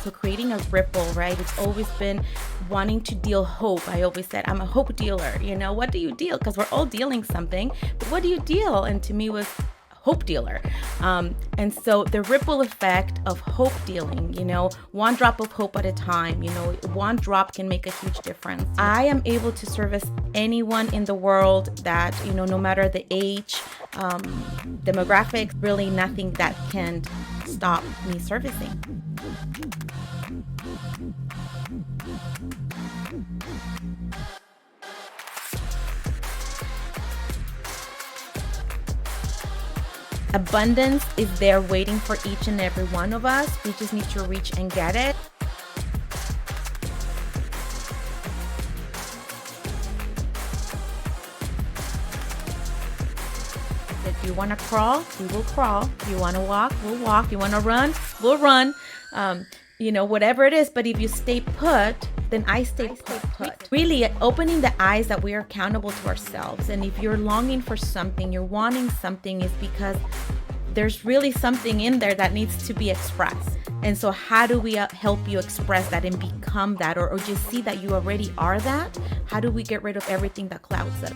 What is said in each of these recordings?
So creating a ripple, right? It's always been wanting to deal hope. I always said, I'm a hope dealer. What do you deal? Because we're all dealing something, but what do you deal? And to me was hope dealer. And so the ripple effect of hope dealing, one drop of hope at a time, one drop can make a huge difference. I am able to service anyone in the world that, no matter the age, demographics, really nothing that can stop me servicing. Abundance is there waiting for each and every one of us. We just need to reach and get it. If you want to crawl, we will crawl. If you want to walk, we'll walk. If you want to run, we'll run. Whatever it is. But if you stay put, then I stay put. Really opening the eyes that we are accountable to ourselves. And if you're longing for something, you're wanting something, is because there's really something in there that needs to be expressed. And so how do we help you express that and become that, or just see that you already are that? How do we get rid of everything that clouds it?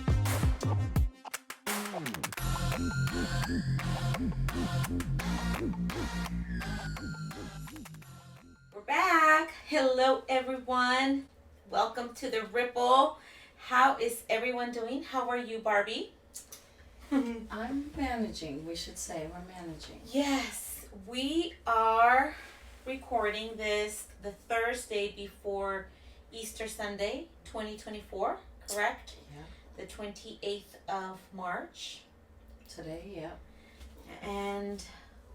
We're back. Hello, everyone. Welcome to the Ripple. How is everyone doing? How are you, Barbi? I'm managing, we should say. We're managing. Yes, we are recording this the Thursday before Easter Sunday, 2024, correct? Yeah. The 28th of March. Today, yeah. And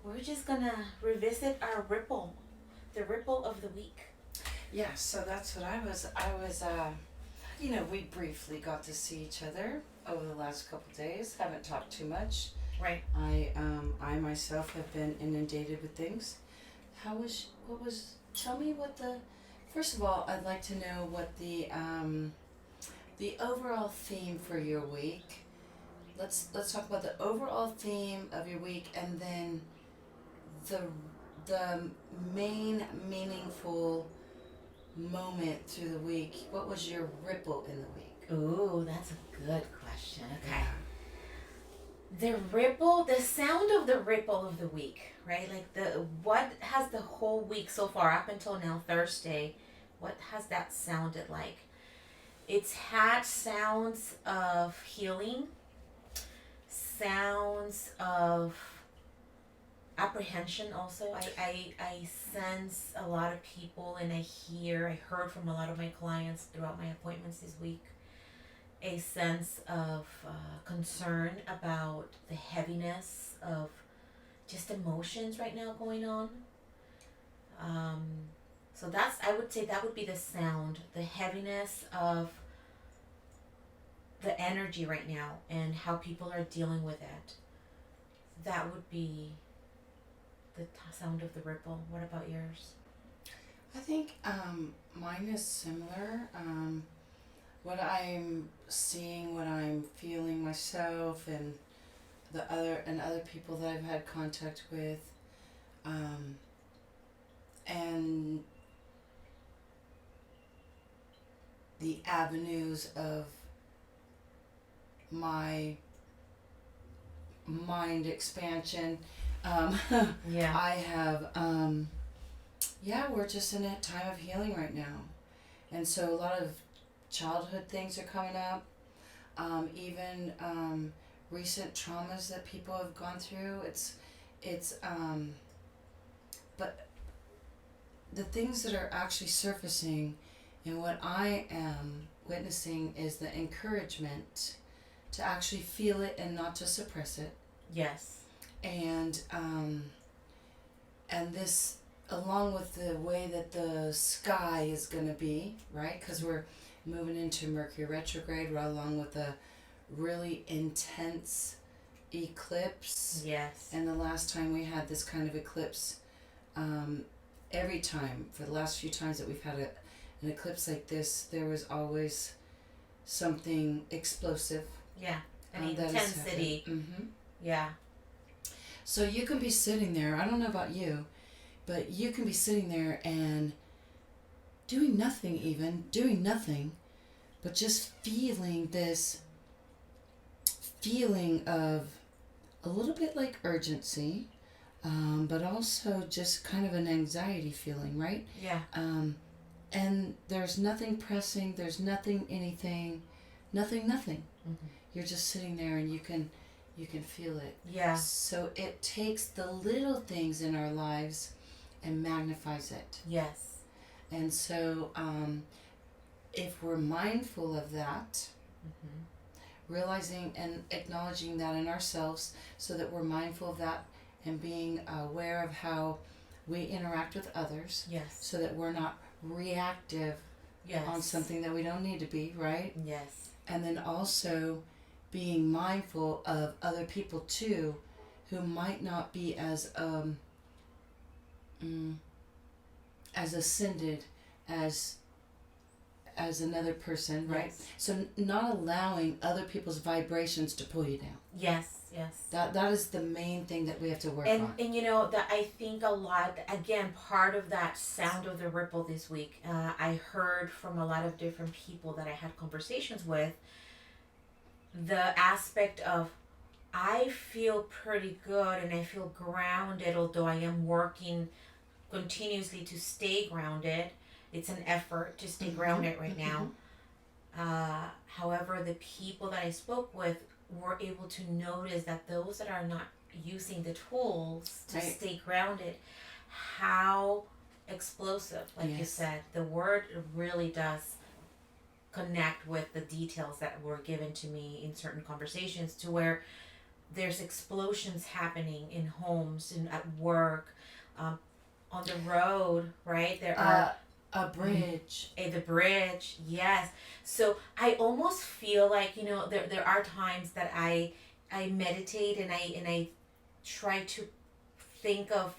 we're just going to revisit our ripple, the ripple of the week. Yeah, so that's what I was, we briefly got to see each other over the last couple of days. Haven't talked too much. Right. I myself have been inundated with things. Tell me first of all, I'd like to know what the overall theme for your week. Let's talk about the overall theme of your week, and then the main meaningful moment through the week. What was your ripple in the week? Ooh, that's a good question. Okay. The sound of the ripple of the week, right? Like what has the whole week so far up until now, Thursday, what has that sounded like? It's had sounds of healing, sounds of apprehension also. I sense a lot of people, and I heard from a lot of my clients throughout my appointments this week, a sense of concern about the heaviness of just emotions right now going on. So I would say that would be the sound, the heaviness of the energy right now and how people are dealing with it. That would be the sound of the ripple. What about yours? I think mine is similar. What I'm seeing, what I'm feeling myself, and other people that I've had contact with, and the avenues of my mind expansion. Yeah. I have, we're just in a time of healing right now. And so a lot of childhood things are coming up, even recent traumas that people have gone through. But the things that are actually surfacing and what I am witnessing is the encouragement to actually feel it and not to suppress it. Yes. And this, along with the way that the sky is going to be, right? Because we're moving into Mercury retrograde, right along with a really intense eclipse. Yes. And the last time we had this kind of eclipse, every time, for the last few times that we've had an eclipse like this, there was always something explosive. Yeah, an intensity. Mm-hmm. Yeah. So you can be sitting there, I don't know about you, But you can be sitting there and doing nothing, but just feeling this feeling of a little bit like urgency, but also just kind of an anxiety feeling, right? Yeah. And there's nothing pressing, there's nothing, anything, nothing. Mm-hmm. You're just sitting there and you can feel it. Yeah. So it takes the little things in our lives and magnifies it. Yes. And so if we're mindful of that, realizing and acknowledging that in ourselves so that we're mindful of that and being aware of how we interact with others, yes, so that we're not reactive, yes, on something that we don't need to be, right? Yes. And then also being mindful of other people too who might not be as ascended as another person, right? Yes. So not allowing other people's vibrations to pull you down. Yes. Yes. That is the main thing that we have to work on. And you know that I think a lot, again, part of that sound of the ripple this week, I heard from a lot of different people that I had conversations with, the aspect of I feel pretty good and I feel grounded, although I am working continuously to stay grounded. It's an effort to stay grounded right now. However, the people that I spoke with were able to notice that those that are not using the tools to stay grounded, how explosive, like you said, the word really does connect with the details that were given to me in certain conversations, to where there's explosions happening in homes and at work, on the road, right? There are a bridge. The bridge, yes. So I almost feel like, you know, there are times that I meditate and I try to think of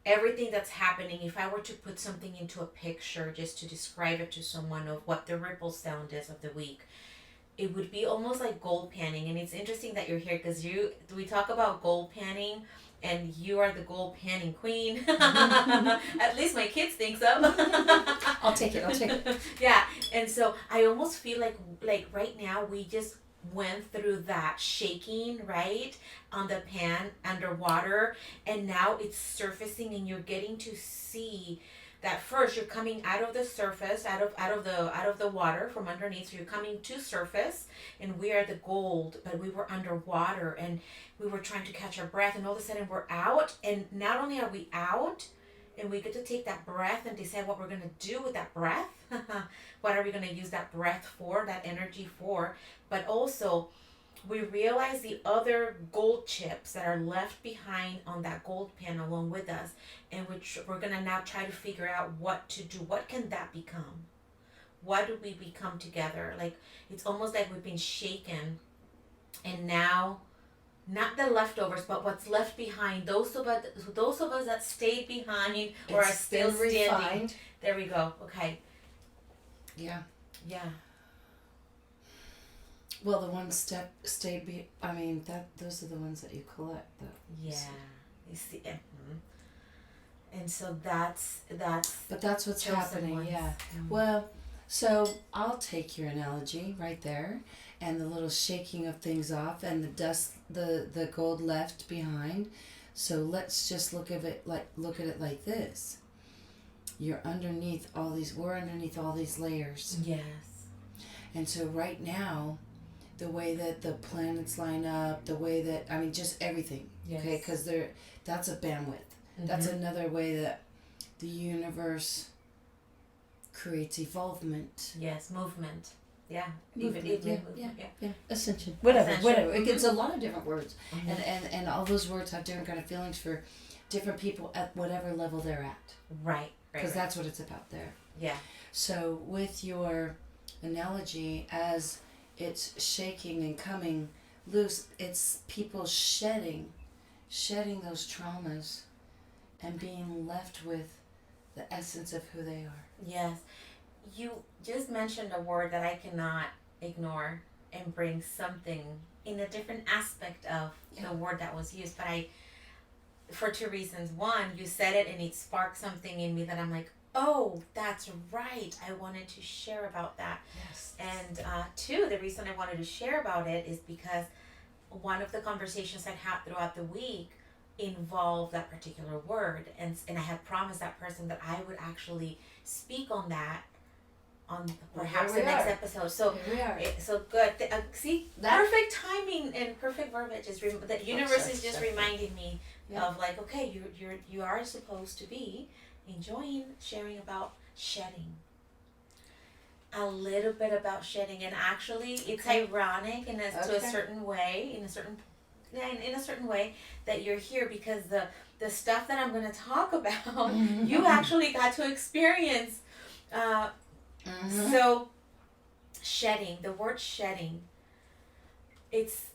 everything that's happening. If I were to put something into a picture just to describe it to someone of what the ripple sound is of the week, it would be almost like gold panning. And it's interesting that you're here because we talk about gold panning, and you are the gold panning queen. At least my kids think so. I'll take it. Yeah, and so I almost feel like right now we just went through that shaking, right, on the pan underwater, and now it's surfacing, and you're getting to see that first you're coming out of the surface, out of the water from underneath. So you're coming to surface, and we are the gold, but we were underwater and we were trying to catch our breath, and all of a sudden we're out, and not only are we out, and we get to take that breath and decide what we're going to do with that breath. What are we going to use that breath for, that energy for? But also, we realize the other gold chips that are left behind on that gold pan along with us, and which we're going to now try to figure out what to do. What can that become? What do we become together? Like, it's almost like we've been shaken, and now, not the leftovers, but what's left behind, those of us that stayed behind or are still standing. Refined. There we go. Okay. Yeah. Well, the ones those are the ones that you collect, though. Yeah. So. You see. And so that's. But that's what's happening. Ones. Yeah. Well, so I'll take your analogy right there, and the little shaking of things off, and the dust, the gold left behind. So let's just look at it like this. We're underneath all these layers. Yes. And so right now, the way that the planets line up, the way that, just everything. Yes. Okay, because that's a bandwidth. Mm-hmm. That's another way that the universe creates evolvement. Yes, movement. Yeah. Movement. Yeah. Ascension. Whatever. Mm-hmm. It's a lot of different words. Mm-hmm. And all those words have different kind of feelings for different people at whatever level they're at. Right. Because that's what it's about there. Yeah. So with your analogy, as it's shaking and coming loose, it's people shedding those traumas and being left with the essence of who they are. Yes. You just mentioned a word that I cannot ignore and bring something in a different aspect of the word that was used, but for two reasons. One, you said it and it sparked something in me that I'm like, oh, that's right. I wanted to share about that. Yes. And two, the reason I wanted to share about it is because one of the conversations I had throughout the week involved that particular word, and I had promised that person that I would actually speak on that on perhaps the next episode. So here we are. so good. See, that perfect timing and perfect verbiage is the universe is just reminding me of like, okay, you are supposed to be enjoying sharing about shedding. A little bit about shedding, and actually, it's ironic to a certain way, in a certain way that you're here, because the stuff that I'm going to talk about, you actually got to experience. So, shedding, the word shedding, it's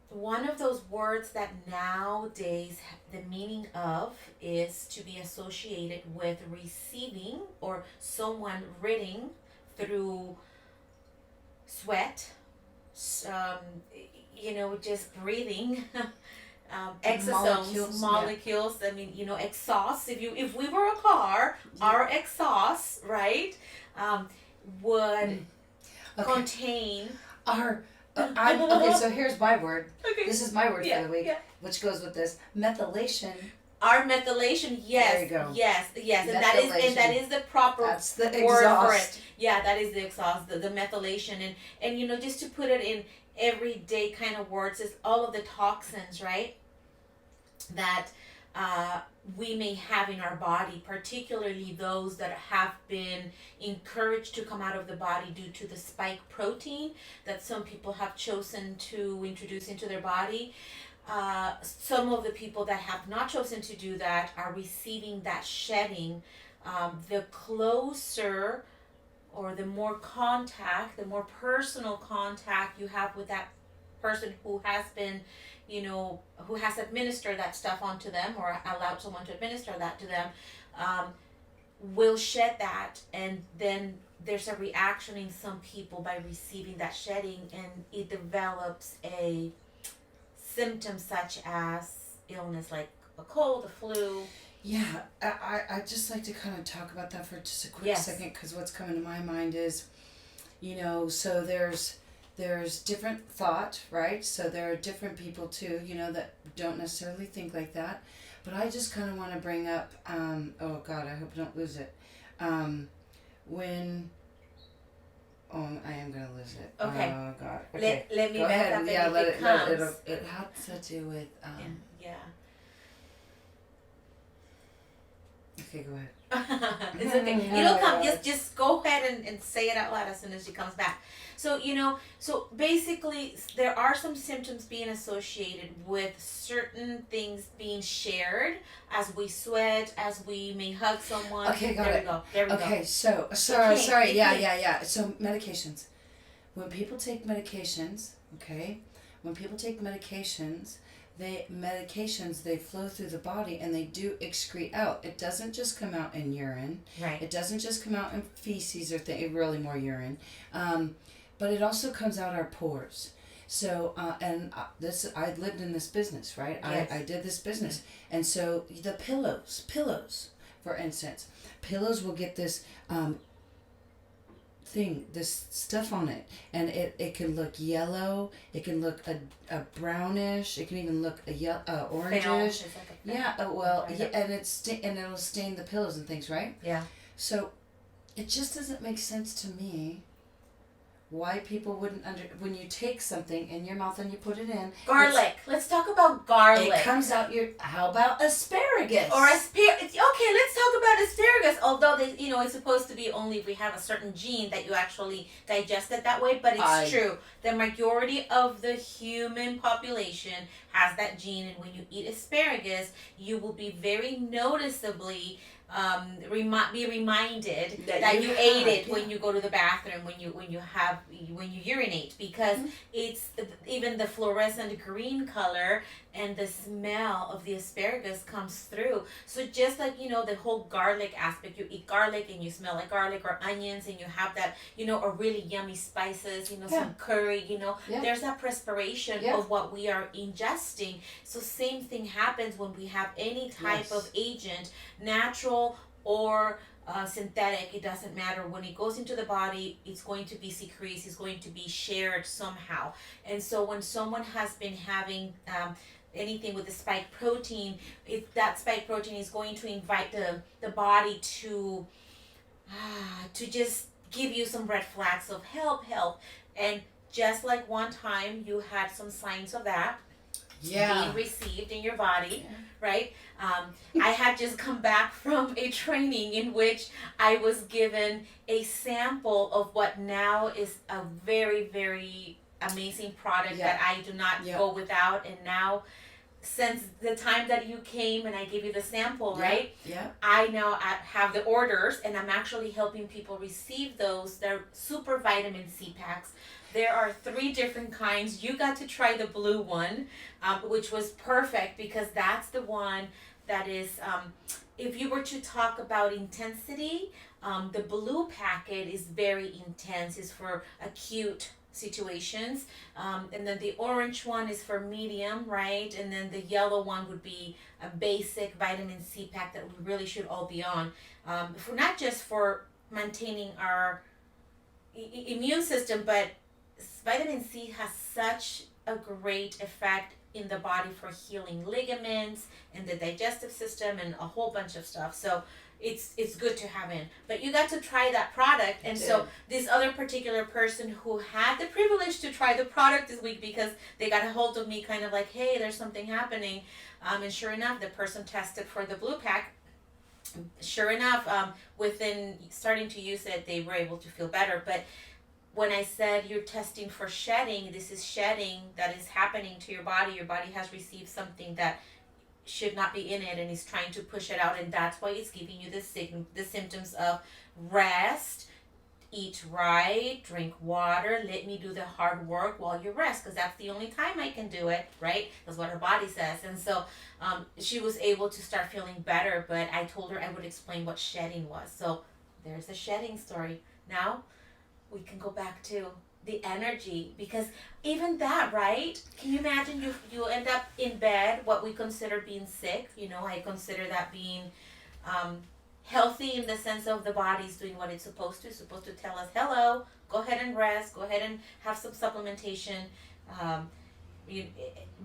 one of those words that nowadays the meaning of is to be associated with receiving or someone ridding through sweat, just breathing, exosomes, molecules. I mean, exhaust. If we were a car, our exhaust, right, would contain our. Okay, so here's my word. Okay. This is my word for the week, which goes with this methylation. Our methylation, yes, there you go. Yes, and that is the proper That's the word exhaust. for it. Yeah, that is the exhaust, the methylation, and just to put it in everyday kind of words, is all of the toxins, right, that we may have in our body, particularly those that have been encouraged to come out of the body due to the spike protein that some people have chosen to introduce into their body. Some of the people that have not chosen to do that are receiving that shedding. The closer or the more contact, the more personal contact you have with that person who has been, who has administered that stuff onto them or allowed someone to administer that to them, will shed that. And then there's a reaction in some people by receiving that shedding, and it develops a symptom such as illness like a cold, a flu. Yeah, I just like to kind of talk about that for just a quick second, because what's coming to my mind is, so there's different thought, right? So there are different people too, that don't necessarily think like that. But I just kind of want to bring up, oh God, I hope I don't lose it. I am going to lose it. Okay. Oh God. Okay. Let me go back ahead. up. Yeah, let it it has to do with, yeah. Okay, go ahead. It's okay. It'll come. Just go ahead and say it out loud as soon as she comes back. So, so basically there are some symptoms being associated with certain things being shared as we sweat, as we may hug someone. Okay, got there it. We go. There we go. Okay, so, sorry. Yeah. So medications. When people take medications, they flow through the body and they do excrete out. It doesn't just come out in urine. Right. It doesn't just come out in feces or really more urine. But it also comes out our pores. So, I lived in this business, right? Yes. I did this business. And so the pillows, for instance, pillows will get this, this stuff on it, and it can look yellow, it can look a brownish, it can even look a orangish. And it'll stain the pillows and things, right? Yeah. So it just doesn't make sense to me why people wouldn't when you take something in your mouth and you put it in garlic. Let's talk about garlic. It comes out how about asparagus? Or asparagus. Okay, let's talk about asparagus. Although it's supposed to be only if we have a certain gene that you actually digest it that way, but it's true. The majority of the human population has that gene, and when you eat asparagus, you will be very noticeably be reminded That that you you ate have, it yeah. when you go to the bathroom, when you urinate, because it's even the fluorescent green color and the smell of the asparagus comes through. So just like the whole garlic aspect, you eat garlic and you smell like garlic, or onions and you have that or really yummy spices, Yeah. some curry, Yeah. there's that perspiration Yeah. of what we are ingesting. So same thing happens when we have any type Yes. of agent, natural or synthetic, it doesn't matter. When it goes into the body, it's going to be secreted, it's going to be shared somehow. And so when someone has been having anything with the spike protein, that spike protein is going to invite the body to just give you some red flags of help. And just like one time you had some signs of that being received in your body, right? I had just come back from a training in which I was given a sample of what now is a very, very amazing product that I do not go without. And now, since the time that you came and I gave you the sample, right? Yeah. I now have the orders, and I'm actually helping people receive those. They're super vitamin C packs. There are 3 different kinds. You got to try the blue one, which was perfect because that's the one that is, if you were to talk about intensity, the blue packet is very intense. It's for acute situations. And then the orange one is for medium, right? And then the yellow one would be a basic vitamin C pack that we really should all be on. For not just for maintaining our immune system, but vitamin C has such a great effect in the body for healing ligaments and the digestive system and a whole bunch of stuff. So it's good to have in. But you got to try that product, and so this other particular person who had the privilege to try the product this week, because they got a hold of me kind of like, hey, there's something happening, and sure enough, the person tested for the blue pack. Sure enough, within starting to use it, they were able to feel better. But when I said you're testing for shedding, this is shedding that is happening to your body. Your body has received something that should not be in it and is trying to push it out, and that's why it's giving you the symptoms of rest, eat right, drink water, let me do the hard work while you rest, because that's the only time I can do it, right? That's what her body says. And so she was able to start feeling better, but I told her I would explain what shedding was. So there's the shedding story. Now we can go back to the energy, because even that, right? Can you imagine you end up in bed, what we consider being sick? I consider that being healthy in the sense of the body's doing what it's supposed to. It's supposed to tell us, hello, go ahead and rest, go ahead and have some supplementation.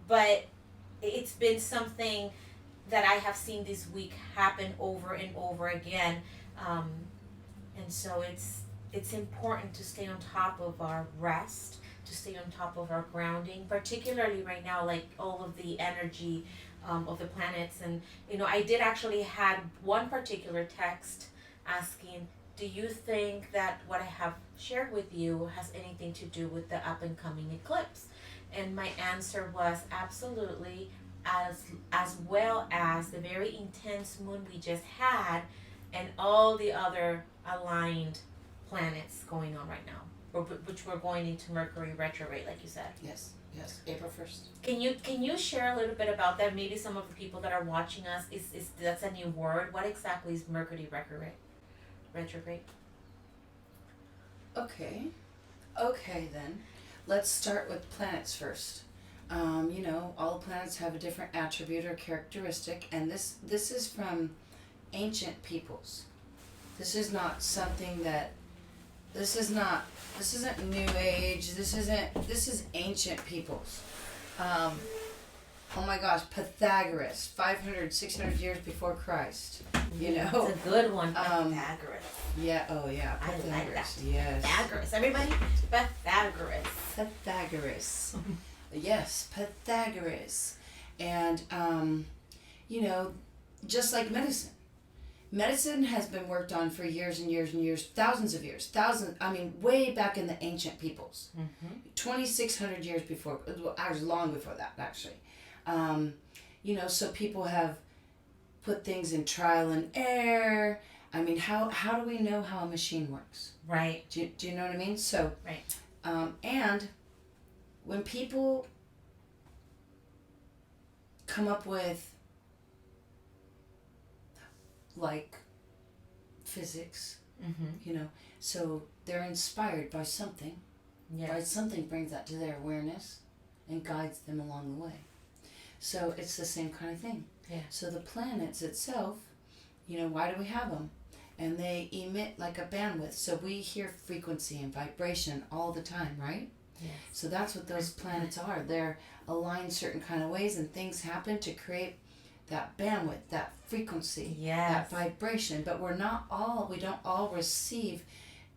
But it's been something that I have seen this week happen over and over again. And so it's important to stay on top of our rest, to stay on top of our grounding, particularly right now, like all of the energy of the planets. And I did actually had one particular text asking, do you think that what I have shared with you has anything to do with the up and coming eclipse? And my answer was absolutely, as well as the very intense moon we just had and all the other aligned planets going on right now, which we're going into Mercury retrograde, like you said. Yes, April 1st. Can you share a little bit about that? Maybe some of the people that are watching us, is that's a new word. What exactly is Mercury retrograde? Okay then. Let's start with planets first. All planets have a different attribute or characteristic, and this is from ancient peoples. This is not something that this isn't new age. This is ancient peoples. Oh my gosh, Pythagoras, 500, 600 years before Christ. It's a good one, Pythagoras. Yeah, oh yeah, Pythagoras. I like that. Yes. Pythagoras, everybody, Pythagoras. Pythagoras. Yes, Pythagoras. And, just like medicine. Medicine has been worked on for years and years and years, thousands of years, way back in the ancient peoples. 2,600 years before, actually long before that, actually. So people have put things in trial and error. I mean, how do we know how a machine works? Right. Do you know what I mean? So, Right. And when people come up with like physics, so they're inspired by something. Yes. Right? Something brings that to their awareness and guides them along the way. So it's the same kind of thing. Yeah. So the planets itself, why do we have them? And they emit like a bandwidth. So we hear frequency and vibration all the time, right? Yes. So that's what those planets are. They're aligned certain kind of ways, and things happen to create that bandwidth, that frequency, Yes. that vibration. But we don't all receive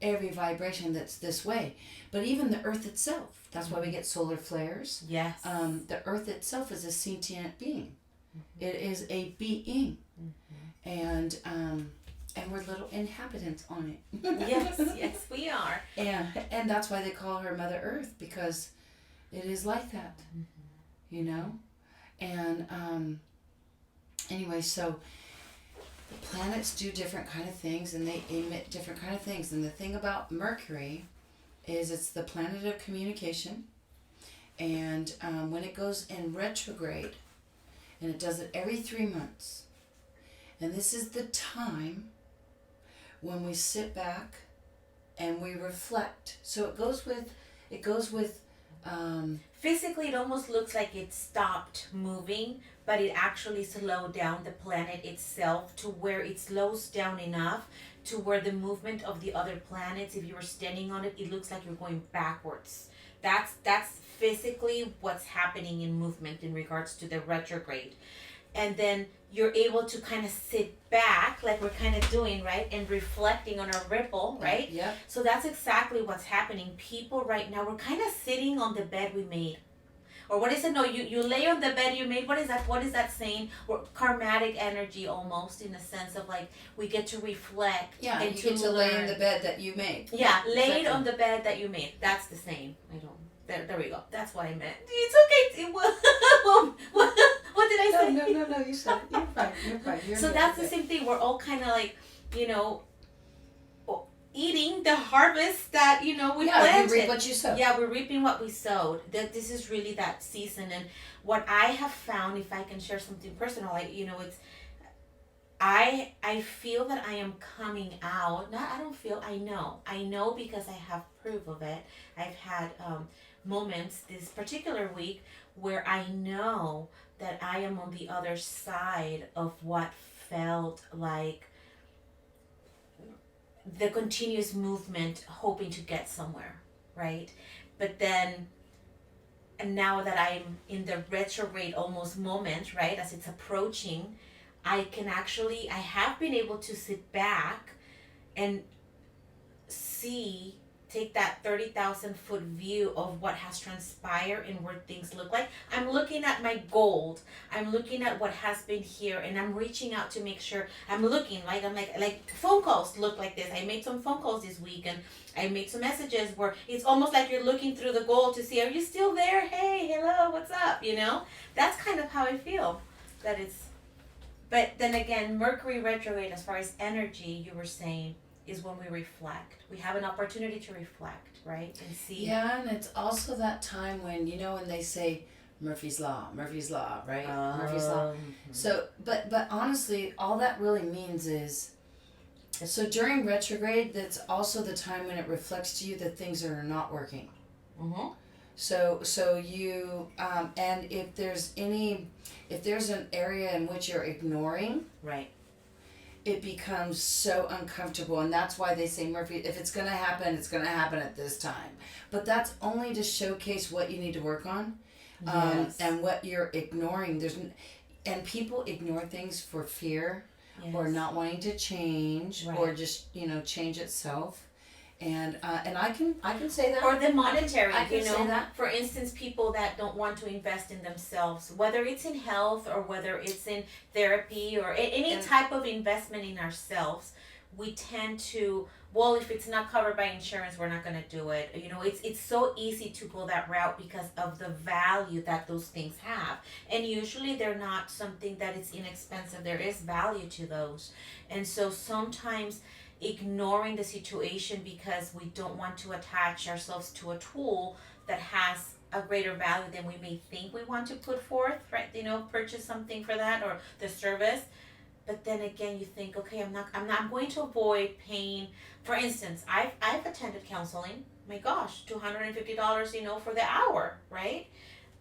every vibration that's this way. But even the earth itself, that's why we get solar flares. Yes. The earth itself is a sentient being. It is a being. And we're little inhabitants on it. Yes, we are. And that's why they call her Mother Earth, because it is like that. And anyway, so the planets do different kind of things, and they emit different kind of things. And the thing about Mercury is it's the planet of communication. And when it goes in retrograde, and it does it every 3 months, and this is the time when we sit back and we reflect. So it goes with physically, it almost looks like it stopped moving, but it actually slowed down the planet itself to where it slows down enough to where the movement of the other planets, if you were standing on it, it looks like you're going backwards. That's physically what's happening in movement in regards to the retrograde. And then you're able to kind of sit back, like we're kind of doing, right? And reflecting on a ripple, right? Yeah. So that's exactly what's happening. People right now, we're kind of sitting on the bed we made. Or what is it? No, you lay on the bed you made. What is that saying? We're karmatic energy almost, in a sense of like we get to reflect. Yeah, and you get to lay in the bed that you made. Yeah, laid exactly. on the bed that you made. That's the same. I don't. There we go. That's what I meant. It's okay. It was. What did I say? No. You said it. You're fine. So that's the same thing. We're all kind of like, eating the harvest that we planted. You reap what you sow. Yeah, we're reaping what we sowed. That this is really that season. And what I have found, if I can share something personal, it's I feel that I am coming out. I know because I have proof of it. I've had moments this particular week where I know that I am on the other side of what felt like the continuous movement, hoping to get somewhere, right? But then, and now that I'm in the retrograde almost moment, right, as it's approaching, I have been able to sit back and take that 30,000 foot view of what has transpired and where things look like. I'm looking at my gold. I'm looking at what has been here, and I'm reaching out to make sure I'm looking like phone calls look like this. I made some phone calls this week, and I made some messages where it's almost like you're looking through the gold to see, are you still there? Hey, hello, what's up? That's kind of how I feel. But then again, Mercury retrograde, as far as energy, you were saying, is when we reflect. We have an opportunity to reflect, right? And see. Yeah, and it's also that time when, when they say Murphy's Law, right? Murphy's Law. So, but honestly, all that really means is, so during retrograde, that's also the time when it reflects to you that things are not working. Mm-hmm. So you, and if there's an area in which you're ignoring, right, it becomes so uncomfortable, and that's why they say, Murphy, if it's going to happen, it's going to happen at this time. But that's only to showcase what you need to work on, yes. And what you're ignoring. And people ignore things for fear, yes. or not wanting to change, right. or just change itself. And I can say that. Or the monetary, I can say that. For instance, people that don't want to invest in themselves, whether it's in health or whether it's in therapy or any type of investment in ourselves, we tend to, well, if it's not covered by insurance, we're not going to do it. You know, it's so easy to go that route because of the value that those things have. And usually they're not something that is inexpensive. There is value to those. And so sometimes ignoring the situation because we don't want to attach ourselves to a tool that has a greater value than we may think we want to put forth, right? You know, purchase something for that or the service. But then again, you think, okay, I'm going to avoid paying. For instance, I've attended counseling. My gosh, $250, you know, for the hour, right?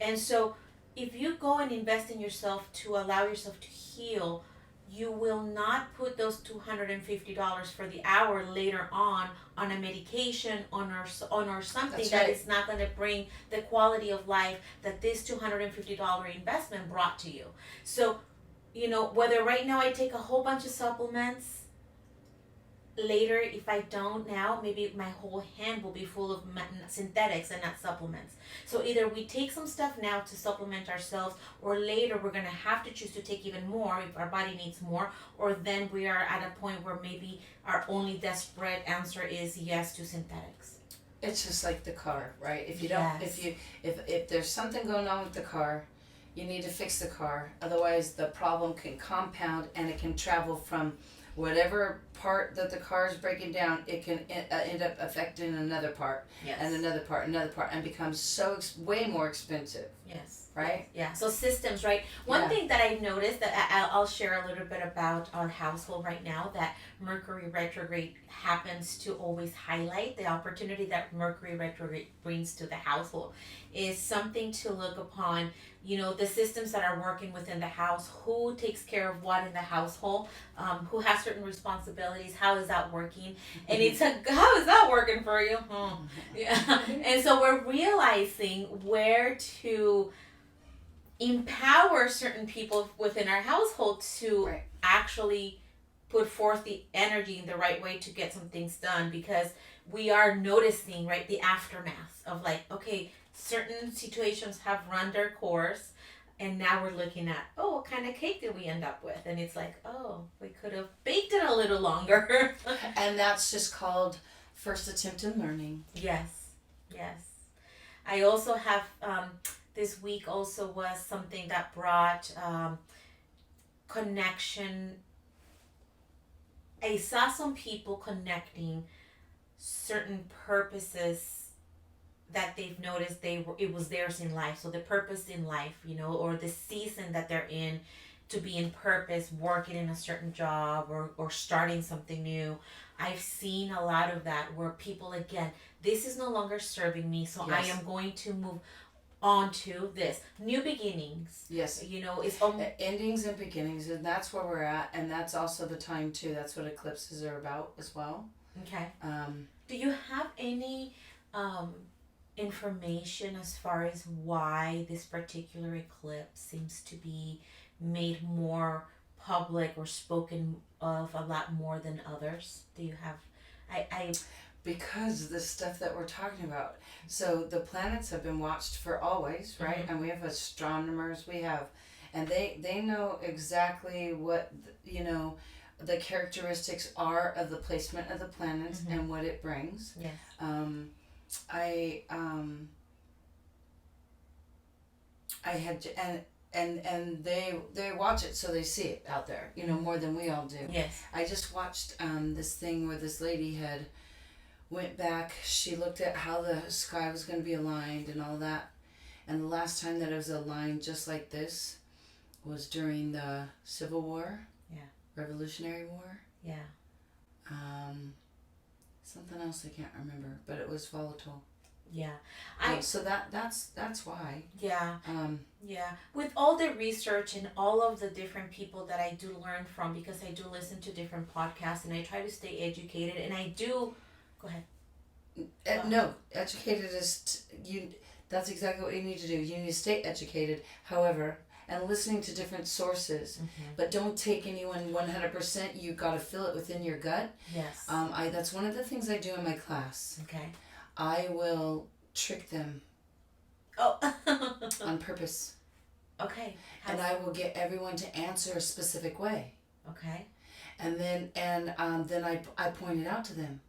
And so if you go and invest in yourself to allow yourself to heal, you will not put those $250 for the hour later on a medication on or something That's that right. is not going to bring the quality of life that this $250 investment brought to you. So, you know, whether right now I take a whole bunch of supplements, later if I don't now, maybe my whole hand will be full of synthetics and not supplements. So either we take some stuff now to supplement ourselves, or later we're going to have to choose to take even more if our body needs more, or then we are at a point where maybe our only desperate answer is yes to synthetics. It's just like the car, right? If you don't, Yes. if there's something going on with the car, you need to fix the car. Otherwise, the problem can compound and it can travel from whatever part that the car is breaking down. It can end up affecting another part, Yes. and another part, and becomes way more expensive. Yes. Right? Yeah. So systems, right? One Yeah. thing that I've noticed that I'll share a little bit about our household right now, that Mercury retrograde happens to always highlight the opportunity that Mercury retrograde brings to the household, is something to look upon. You know, the systems that are working within the house, who takes care of what in the household, who has certain responsibilities, how is that working? And it's how is that working for you? Yeah. And so we're realizing where to empower certain people within our household to Right. actually put forth the energy in the right way to get some things done, because we are noticing, right, the aftermath of, like, okay, certain situations have run their course, and now we're looking at, oh, what kind of cake did we end up with? And it's like, oh, we could have baked it a little longer. And that's just called first attempt in learning. Yes, yes. I also have, this week also was something that brought connection. I saw some people connecting certain purposes that they've noticed it was theirs in life. So the purpose in life, you know, or the season that they're in, to be in purpose, working in a certain job, or starting something new. I've seen a lot of that where people, again, this is no longer serving me, so Yes. I am going to move on to this. New beginnings. Yes. You know, it's Endings and beginnings, and that's where we're at, and that's also the time too. That's what eclipses are about as well. okay. Do you have any information as far as why this particular eclipse seems to be made more public or spoken of a lot more than others? Do you have I Because the stuff that we're talking about. So the planets have been watched for always, right? Mhm. And we have astronomers, and they know exactly what, the characteristics are of the placement of the planets Mhm. and what it brings. yes. I I had and they watch it, so they see it out there, more than we all do. Yes. I just watched this thing where this lady had went back. She looked at how the sky was going to be aligned and all that, and the last time that it was aligned just like this was during the Civil War. Yeah. Revolutionary War. Yeah. Something else I can't remember, but it was volatile. Yeah. So that's why. Yeah. Um, Yeah. With all the research and all of the different people that I do learn from, because I do listen to different podcasts and I try to stay educated, and I do. Go ahead. No, educated is you. That's exactly what you need to do. You need to stay educated. However, and listening to different sources, but don't take anyone 100%. You got to feel it within your gut. Yes. That's one of the things I do in my class. Okay. I will trick them Oh. on purpose, Okay. and I will get everyone to answer a specific way. Okay. And then I pointed out to them.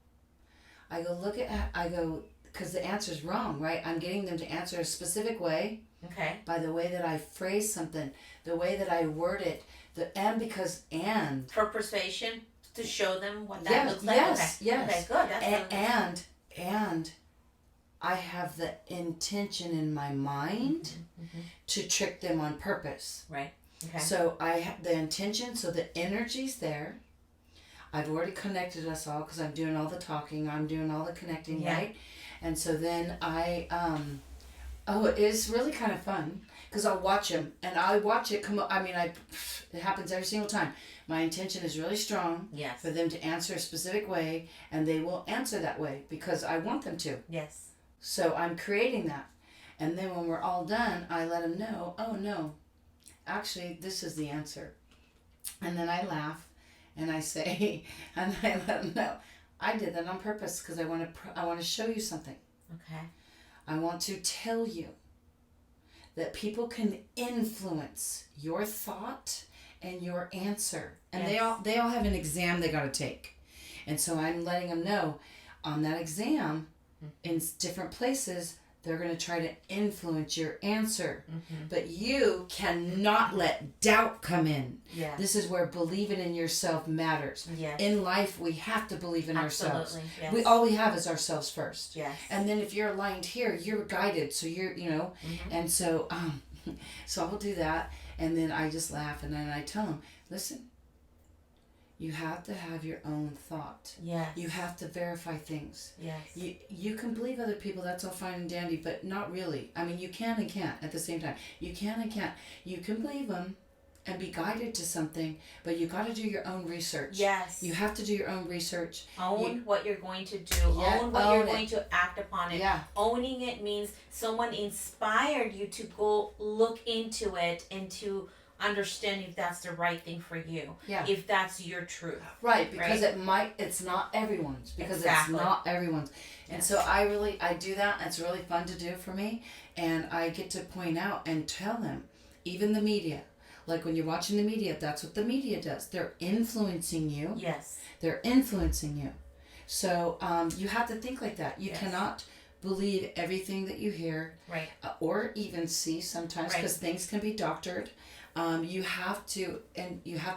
I go, because the answer's wrong, right? I'm getting them to answer a specific way. Okay. By the way that I phrase something, the way that I word it, for persuasion, to show them what that yes, looks like. Yes, okay. yes. Okay, good. That's and I have the intention in my mind to trick them on purpose. Right. Okay. So I have the intention, so the energy's there. I've already connected us all because I'm doing all the talking, I'm doing all the connecting, right? And so then it is really kind of fun because I'll watch them and I watch it come up. I mean, it happens every single time. My intention is really strong for them to answer a specific way, and they will answer that way because I want them to. Yes. So I'm creating that. And then when we're all done, I let them know, oh no, actually this is the answer. And then I laugh and I say, and I let them know, I did that on purpose because I want to show you something. Okay. I want to tell you that people can influence your thought and your answer. And they all have an exam they got to take. And so I'm letting them know on that exam in different places, they're going to try to influence your answer. But you cannot let doubt come in. Yes. This is where believing in yourself matters. Yes. In life, we have to believe in ourselves. Yes. All we have is ourselves first. Yes. And then if you're aligned here, you're guided. So you're, and so, so I'll do that. And then I just laugh and then I tell them, listen, you have to have your own thought. Yes. You have to verify things. Yes. You can believe other people, that's all fine and dandy, but not really. I mean, you can and can't at the same time. You can and can't. You can believe them and be guided to something, but you got to do your own research. Yes. You have to do your own research. Own what you're going to do. Yeah, Own what you're going to act upon it. Yeah. Owning it means someone inspired you to go look into it and to understand if that's the right thing for you. Yeah. If that's your truth. Right, because it's not everyone's. Because it's not everyone's. And so I do that. It's really fun to do for me. And I get to point out and tell them, even the media, like when you're watching the media, that's what the media does. They're influencing you. Yes. They're influencing you. So you have to think like that. You cannot believe everything that you hear. Right. Or even see sometimes, because things can be doctored. You have to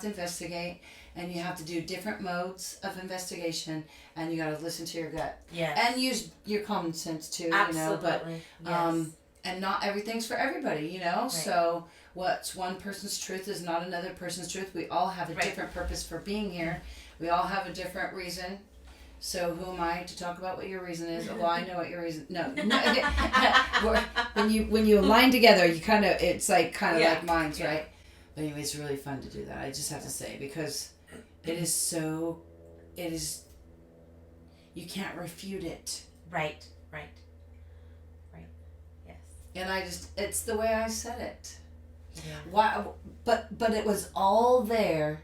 investigate, and you have to do different modes of investigation, and you got to listen to your gut. Yes. And use your common sense too. Absolutely. But and not everything's for everybody, Right. So what's one person's truth is not another person's truth. We all have a different purpose for being here. We all have a different reason. So who am I to talk about what your reason is? Well, I know what your reason. No. when you align together, you it's like minds, right? But anyway, it's really fun to do that. I just have to say, because it is. You can't refute it. Right. Yes. And it's the way I said it. Yeah. Why? But it was all there.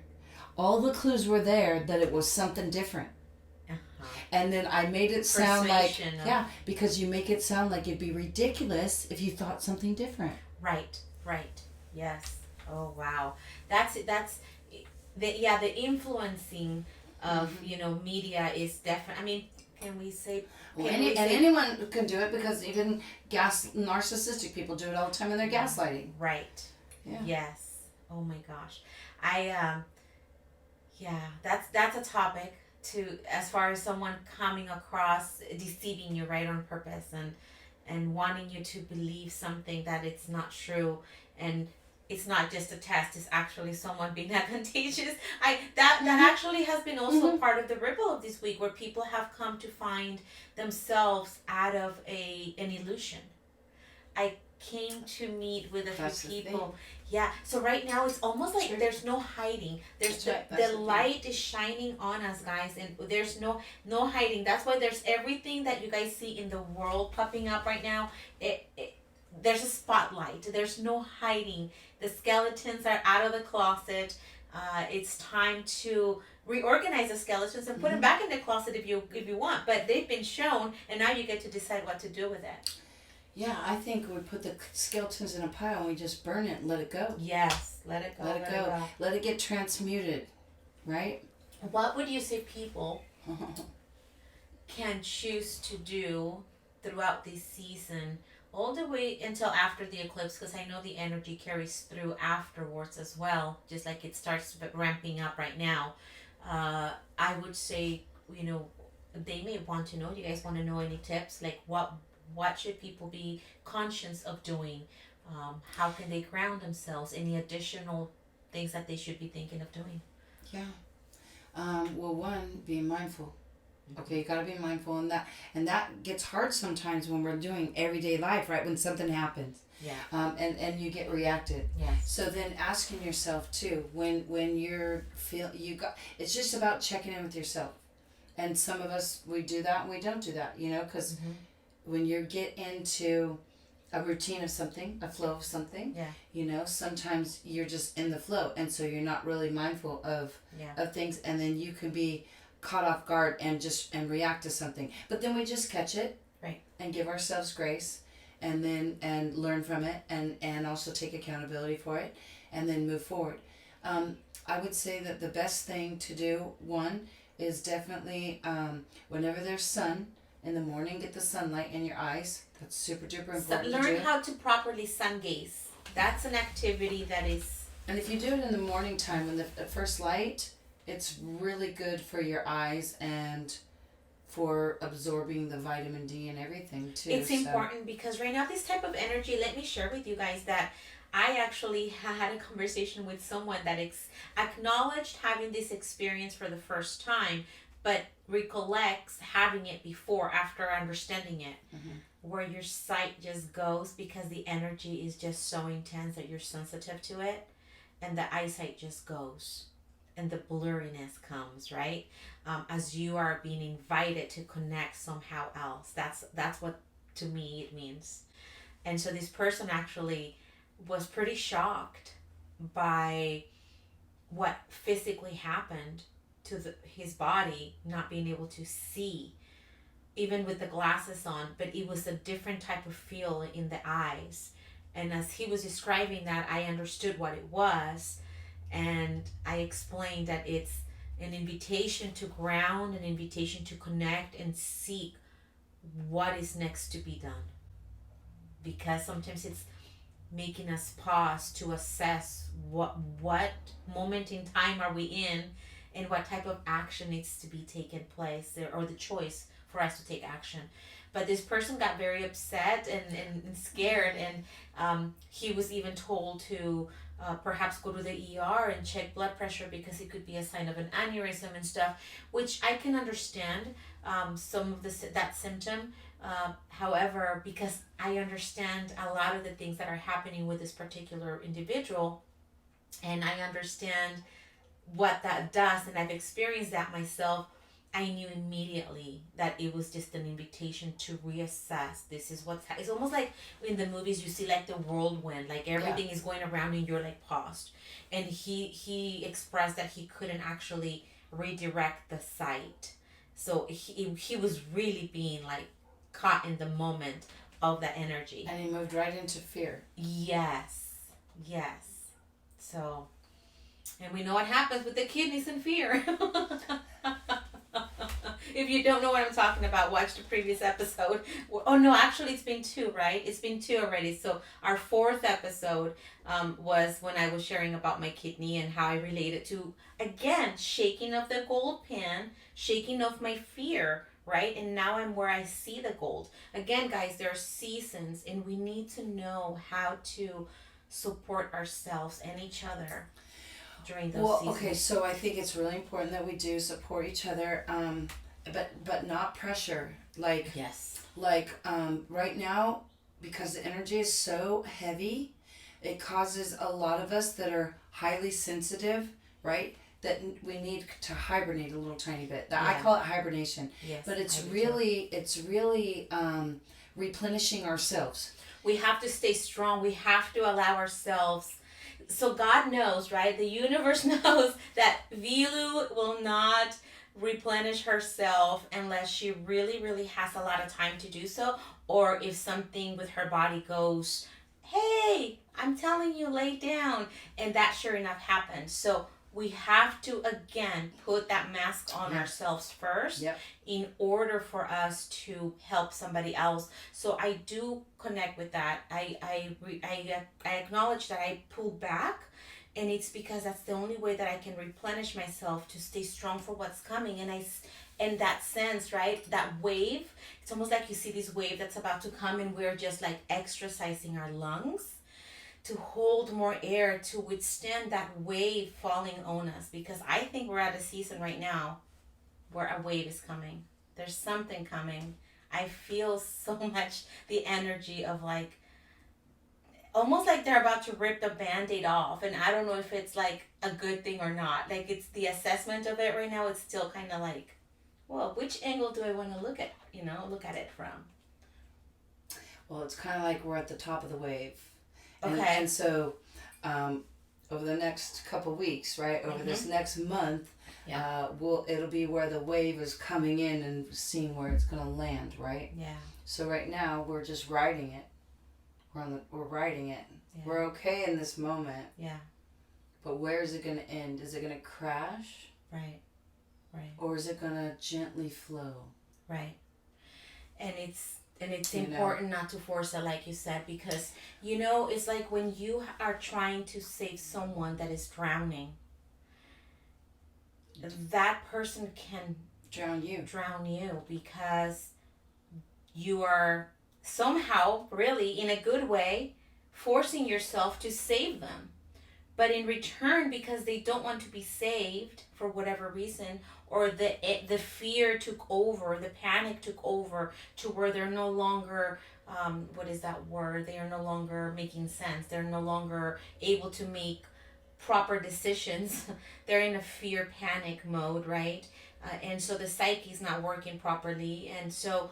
All the clues were there that it was something different. And then I made it sound because you make it sound like it'd be ridiculous if you thought something different. Right. Yes. Oh wow. That's the influencing of media is definitely. I mean, can we say? Anyone can do it, because even narcissistic people do it all the time, and they're gaslighting. Right. Yeah. Yes. Oh my gosh. That's a topic. As far as someone coming across deceiving you right on purpose and wanting you to believe something that it's not true, and it's not just a test, it's actually someone being advantageous. That actually has been also part of the ripple of this week, where people have come to find themselves out of an illusion. I came to meet with a few people. Yeah, so right now it's almost like there's no hiding. There's the light is shining on us, guys, and there's no hiding. That's why there's everything that you guys see in the world popping up right now. There's a spotlight. There's no hiding. The skeletons are out of the closet. It's time to reorganize the skeletons and put them back in the closet if you want. But they've been shown, and now you get to decide what to do with it. Yeah, I think we put the skeletons in a pile and we just burn it and let it go. Yes, let it go. Let it go. Let it get transmuted, right? What would you say people can choose to do throughout this season, all the way until after the eclipse? Because I know the energy carries through afterwards as well, just like it starts ramping up right now. I would say, you know, they may want to know. Do you guys want to know any tips? Like what should people be conscious of doing? How can they ground themselves? Any additional things that they should be thinking of doing? Yeah. Well, one, being mindful. Okay, you gotta be mindful, and that gets hard sometimes when we're doing everyday life, right? When something happens, Yeah. and you get reacted. Yes. So then asking yourself too, when you're it's just about checking in with yourself. And some of us, we do that and we don't do that, because Mm-hmm. when you get into a routine of something, a flow of something, Yeah. sometimes you're just in the flow, and so you're not really mindful Yeah. of things, and then you can be caught off guard and react to something. But then we just catch it, Right. and give ourselves grace, and learn from it, and also take accountability for it, and then move forward. I would say that the best thing to do, one, is definitely, whenever there's sun in the morning, get the sunlight in your eyes. That's super duper So important to learn do. how to properly sun gaze. That's an activity that is. And if you do it in the morning time when the first light, it's really good for your eyes and for absorbing the vitamin D and everything too. It's important because right now, this type of energy, let me share with you guys that I actually had a conversation with someone that acknowledged having this experience for the first time, but recollects having it before, after understanding it, where your sight just goes because the energy is just so intense that you're sensitive to it, and the eyesight just goes. And the blurriness comes, right? As you are being invited to connect somehow else. That's what to me it means. And so this person actually was pretty shocked by what physically happened to his body, not being able to see, even with the glasses on. But it was a different type of feel in the eyes. And as he was describing that, I understood what it was. And I explained that it's an invitation to ground, an invitation to connect and seek what is next to be done. Because sometimes it's making us pause to assess what moment in time are we in, and what type of action needs to be taken place there, or the choice for us to take action. But this person got very upset and scared, and he was even told to perhaps go to the ER and check blood pressure because it could be a sign of an aneurysm and stuff, which I can understand some of that symptom. However, because I understand a lot of the things that are happening with this particular individual, and I understand what that does, and I've experienced that myself, I knew immediately that it was just an invitation to reassess. This is it's almost like in the movies you see like the whirlwind, like everything is going around and you're like paused. And he expressed that he couldn't actually redirect the sight. So he was really being like caught in the moment of that energy. And he moved right into fear. Yes. So, and we know what happens with the kidneys and fear. If you don't know what I'm talking about, watch the previous episode. Oh no, actually it's been 2, right? It's been 2 already. So our 4th episode was when I was sharing about my kidney and how I related to, again, shaking of the gold pan, shaking of my fear, right? And now I'm where I see the gold. Again, guys, there are seasons, and we need to know how to support ourselves and each other during those seasons. Okay, so I think it's really important that we do support each other, but not pressure. Yes. Right now, because the energy is so heavy, it causes a lot of us that are highly sensitive, right? That we need to hibernate a little tiny bit. I call it hibernation. Yes. But it's really replenishing ourselves. We have to stay strong. We have to allow ourselves. So God knows, right? The universe knows that Vilu will not replenish herself unless she really, really has a lot of time to do so, or if something with her body goes, hey, I'm telling you, lay down. And that sure enough happened. So we have to again put that mask on ourselves first Yep. in order for us to help somebody else. So I do connect with that. I acknowledge that I pull back, and it's because that's the only way that I can replenish myself to stay strong for what's coming. And in that sense, right, that wave, it's almost like you see this wave that's about to come, and we're just like exercising our lungs to hold more air to withstand that wave falling on us, because I think we're at a season right now where a wave is coming. There's something coming. I feel so much the energy of like almost like they're about to rip the band-aid off, and I don't know if it's like a good thing or not. Like, it's the assessment of it right now. It's still kind of like, well, which angle do I want to look at it from? Well, it's kind of like we're at the top of the wave. Okay. And so over the next couple weeks, right, over this next month, it'll be where the wave is coming in and seeing where it's going to land, right? Yeah. So right now we're just riding it. We're riding it. Yeah. We're okay in this moment. Yeah. But where is it going to end? Is it going to crash? Right. Right. Or is it going to gently flow? Right. And it's important not to force it, like you said, because it's like when you are trying to save someone that is drowning, that person can drown you because you are somehow, really in a good way, forcing yourself to save them. But in return, because they don't want to be saved for whatever reason, or the fear took over, the panic took over to where they're no longer, what is that word? They are no longer making sense. They're no longer able to make proper decisions. They're in a fear panic mode, right? And so the psyche is not working properly, and so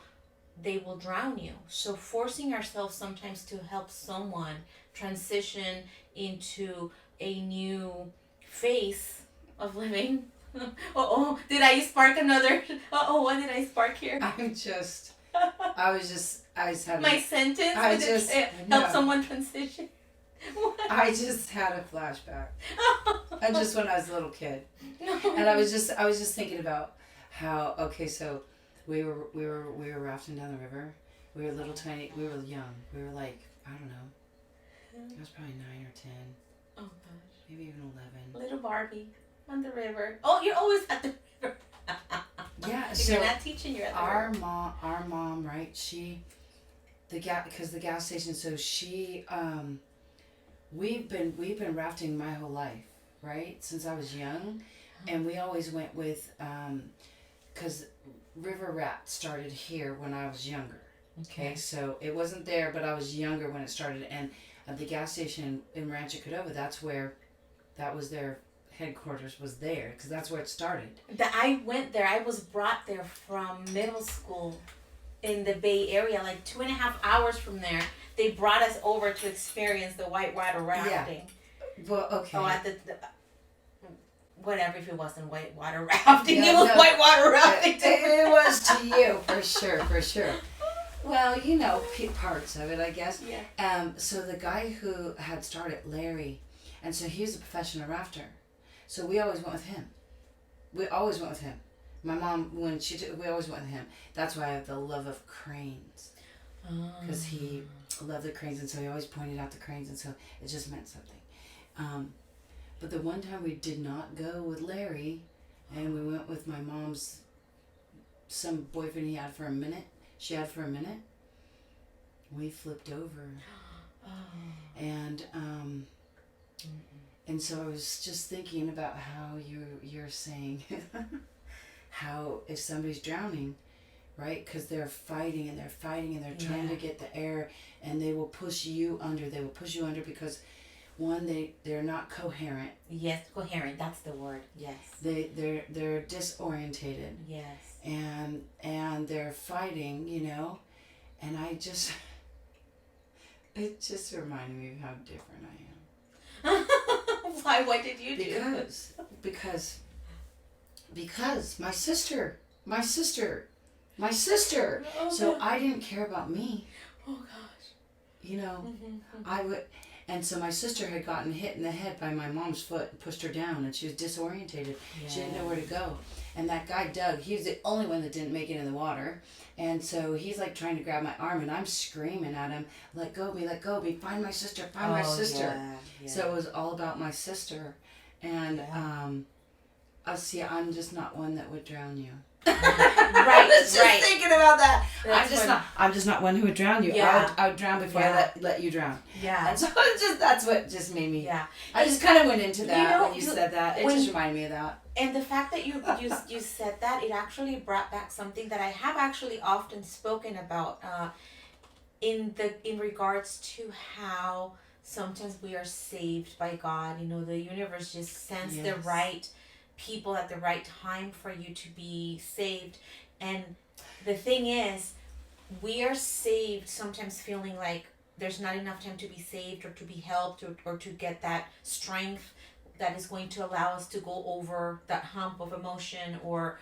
they will drown you. So forcing ourselves sometimes to help someone transition into a new phase of living. Did I spark another? What did I spark here? I just had my sentence. Help someone transition. I just had a flashback. And just when I was a little kid. No. And I was just thinking about how, okay, so we were rafting down the river. We were little tiny. We were young. We were like, I don't know. I was probably 9 or 10. Oh gosh. Maybe even 11. Little Barbi on the river. Oh, you're always at the river. Yeah. If So you're not teaching, you're at the river. our mom, right? Because the gas station. So she, we've been rafting my whole life, right? Since I was young, and we always went with, because river raft started here when I was younger. Okay, so it wasn't there, but I was younger when it started, and at the gas station in Rancho Cordova, that was their headquarters, was there, because that's where it started. I went there. I was brought there from middle school in the Bay Area, like 2.5 hours from there. They brought us over to experience the whitewater rafting. Yeah. Well, okay. Oh, at the whatever, if it wasn't whitewater rafting, it was whitewater rafting. It was to you, for sure. Well, parts of it, I guess. Yeah. So the guy who had started, Larry, and so he was a professional rafter. So we always went with him. My mom, we always went with him. That's why I have the love of cranes. Because he loved the cranes, and so he always pointed out the cranes, and so it just meant something. But the one time we did not go with Larry, and we went with my mom's, some boyfriend she had for a minute, we flipped over. And so I was just thinking about how you're saying how if somebody's drowning, right? Because they're fighting and they're trying to get the air, and they will push you under. They will push you under because, one, they're not coherent. Yes, coherent. That's the word. Yes. They're disorientated. Yes. And they're fighting, and it just reminded me of how different I am. Why? What did you do? Because my sister. Oh, So I didn't care about me. Oh gosh. I would, And so my sister had gotten hit in the head by my mom's foot and pushed her down, and she was disorientated. Yeah. She didn't know where to go. And that guy, Doug, he was the only one that didn't make it in the water. And so he's like trying to grab my arm, and I'm screaming at him, let go of me, find my sister, find my sister. Yeah. So it was all about my sister. And I'm just not one that would drown you. Right, I was just thinking about that. That's I'm just not one who would drown you. Yeah. I would drown before I let you drown. Yeah. And so that's what just made me. Yeah. I just kind of went into that when you you- said that. It just reminded me of that. And the fact that you said that, it actually brought back something that I have actually often spoken about in regards to how sometimes we are saved by God. You know, the universe just sends the right people at the right time for you to be saved. And the thing is, we are saved sometimes feeling like there's not enough time to be saved or to be helped or to get that strength that is going to allow us to go over that hump of emotion or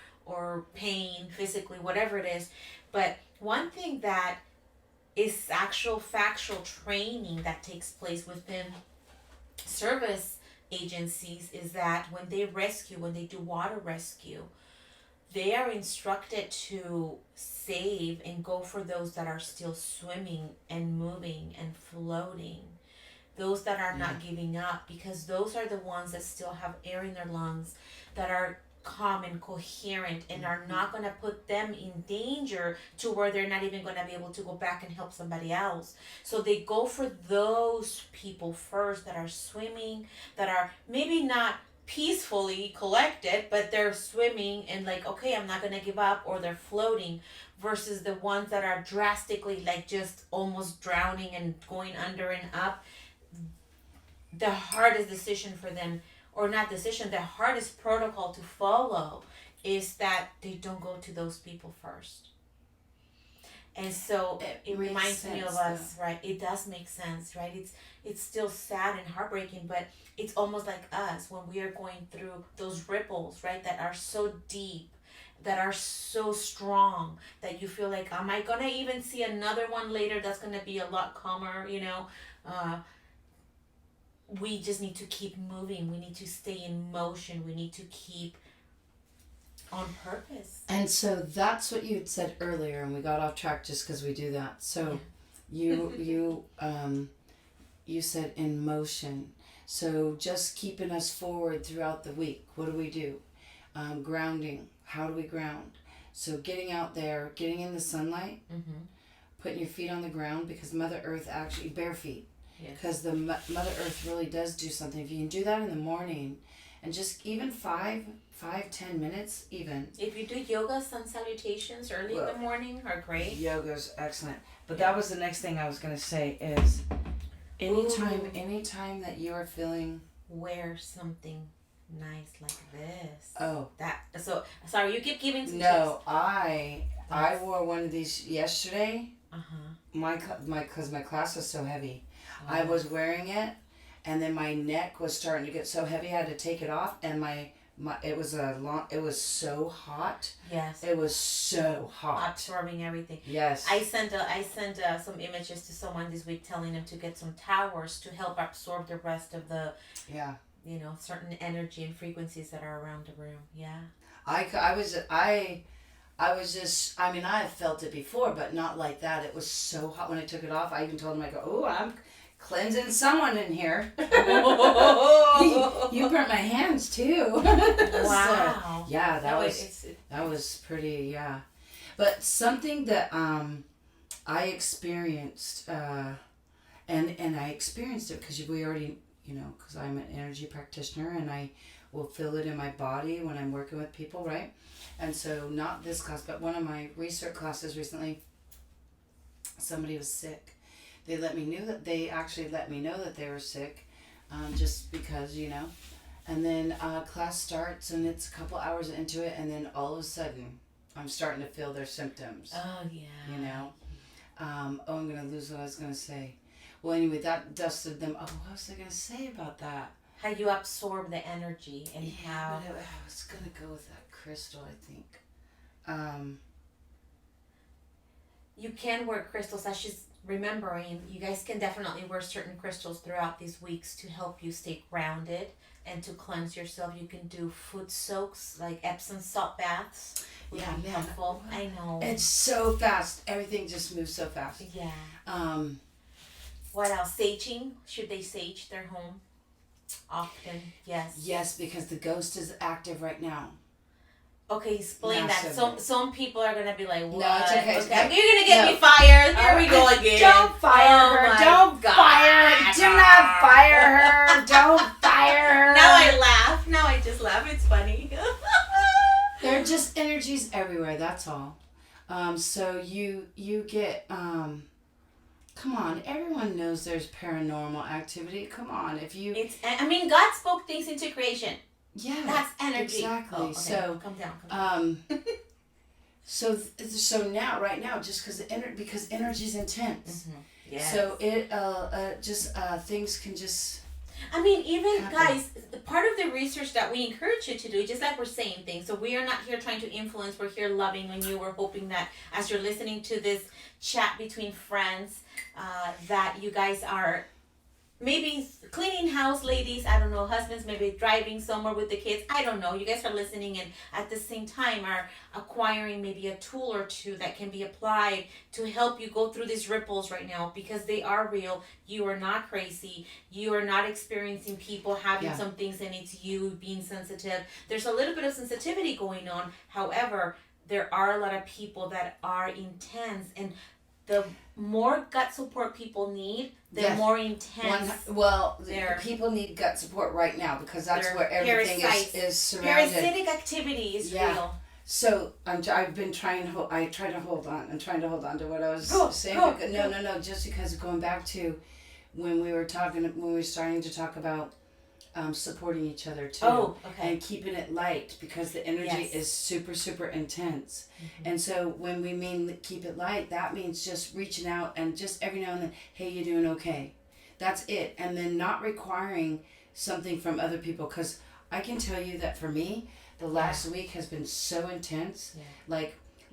pain physically, whatever it is. But one thing that is actual factual training that takes place within service agencies is that when they do water rescue, they are instructed to save and go for those that are still swimming and moving and floating, those that are not giving up, because those are the ones that still have air in their lungs, that are calm and coherent and are not going to put them in danger to where they're not even going to be able to go back and help somebody else. So they go for those people first that are swimming, that are maybe not peacefully collected, but they're swimming and like, okay, I'm not going to give up, or they're floating, versus the ones that are drastically like just almost drowning and going under and up. The hardest decision for them, or not decision, the hardest protocol to follow is that they don't go to those people first. And so it reminds me of us, right? It does make sense, right? It's still sad and heartbreaking, but it's almost like us when we are going through those ripples, right? That are so deep, that are so strong, that you feel like, am I gonna even see another one later that's gonna be a lot calmer, you know? We just need to keep moving. We need to stay in motion. We need to keep on purpose. And so that's what you had said earlier, and we got off track just because we do that. So you said in motion. So just keeping us forward throughout the week. What do? Grounding. How do we ground? So getting out there, getting in the sunlight, putting your feet on the ground, because Mother Earth actually, bare feet. Because the Mother Earth really does do something. If you can do that in the morning, and just even 5-10 minutes even. If you do yoga, sun salutations early in the morning are great. Yoga's excellent. But that was the next thing I was going to say is anytime that you are feeling... Wear something nice like this. Oh. So, sorry, you keep giving some No, tips. I wore one of these yesterday. Uh-huh. Because my class was so heavy. I was wearing it, and then my neck was starting to get so heavy I had to take it off, and it was so hot. Yes. It was so hot. Absorbing everything. Yes. I sent some images to someone this week telling them to get some towers to help absorb the rest of the certain energy and frequencies that are around the room. Yeah. I have felt it before, but not like that. It was so hot when I took it off. I even told him, I go, oh, I'm cleansing someone in here. You burnt my hands too. Wow. So, yeah, that was pretty, yeah. But something that I experienced, and I experienced it because we already, because I'm an energy practitioner and I will feel it in my body when I'm working with people, right? And so not this class, but one of my research classes recently, somebody was sick. They actually let me know that they were sick, just because, and then class starts and it's a couple hours into it, and then all of a sudden I'm starting to feel their symptoms. Oh, yeah. I'm going to lose what I was going to say. Well, anyway, that dusted them. Oh, what was I going to say about that? How you absorb the energy and how... But I was going to go with that crystal, I think. you can wear crystals. That's just remembering. You guys can definitely wear certain crystals throughout these weeks to help you stay grounded and to cleanse yourself. You can do foot soaks like Epsom salt baths. Yeah, man. Helpful. I know. It's so fast. Everything just moves so fast. Yeah. Um, What else? Saging. Should they sage their home? Often. Yes. yes, because the ghost is active right now. Okay, explain that. Some people are gonna be like, "What? No, it's okay. You're gonna get me fired. Here we go again. Don't fire her. Don't fire her. Do not fire her. Don't fire her. Now I laugh. Now I just laugh. It's funny. There are just energies everywhere. That's all. So you get. Come on, everyone knows there's paranormal activity. Come on, if you. I mean, God spoke things into creation. Yeah, that's energy. Exactly. Oh, okay. So Come down. so now, right now, just because energy's intense. Mm-hmm. Yes. So it things can just. I mean, even happen. guys, part of the research that we encourage you to do, just like we're saying things. So we are not here trying to influence. We're here loving on you. We're hoping that as you're listening to this chat between friends, that you guys are maybe cleaning house, ladies, I don't know, husbands maybe driving somewhere with the kids, I don't know, you guys are listening and at the same time are acquiring maybe a tool or two that can be applied to help you go through these ripples right now, because they are real. You are not crazy. You are not experiencing people having some things, and it's you being sensitive. There's a little bit of sensitivity going on. However, there are a lot of people that are intense, and the more gut support people need, the more intense. People need gut support right now because that's where everything is surrounded. Parasitic activity is real. So I've been trying to hold on. I'm trying to hold on to what I was saying. No. Just because going back to when we were starting to talk about supporting each other too. Oh, okay. And keeping it light because the energy is super, super intense. Mm-hmm. And so when we mean keep it light, that means just reaching out and just every now and then, hey, you doing okay? That's it. And then not requiring something from other people, because I can tell you that for me, the last week has been so intense. Yeah.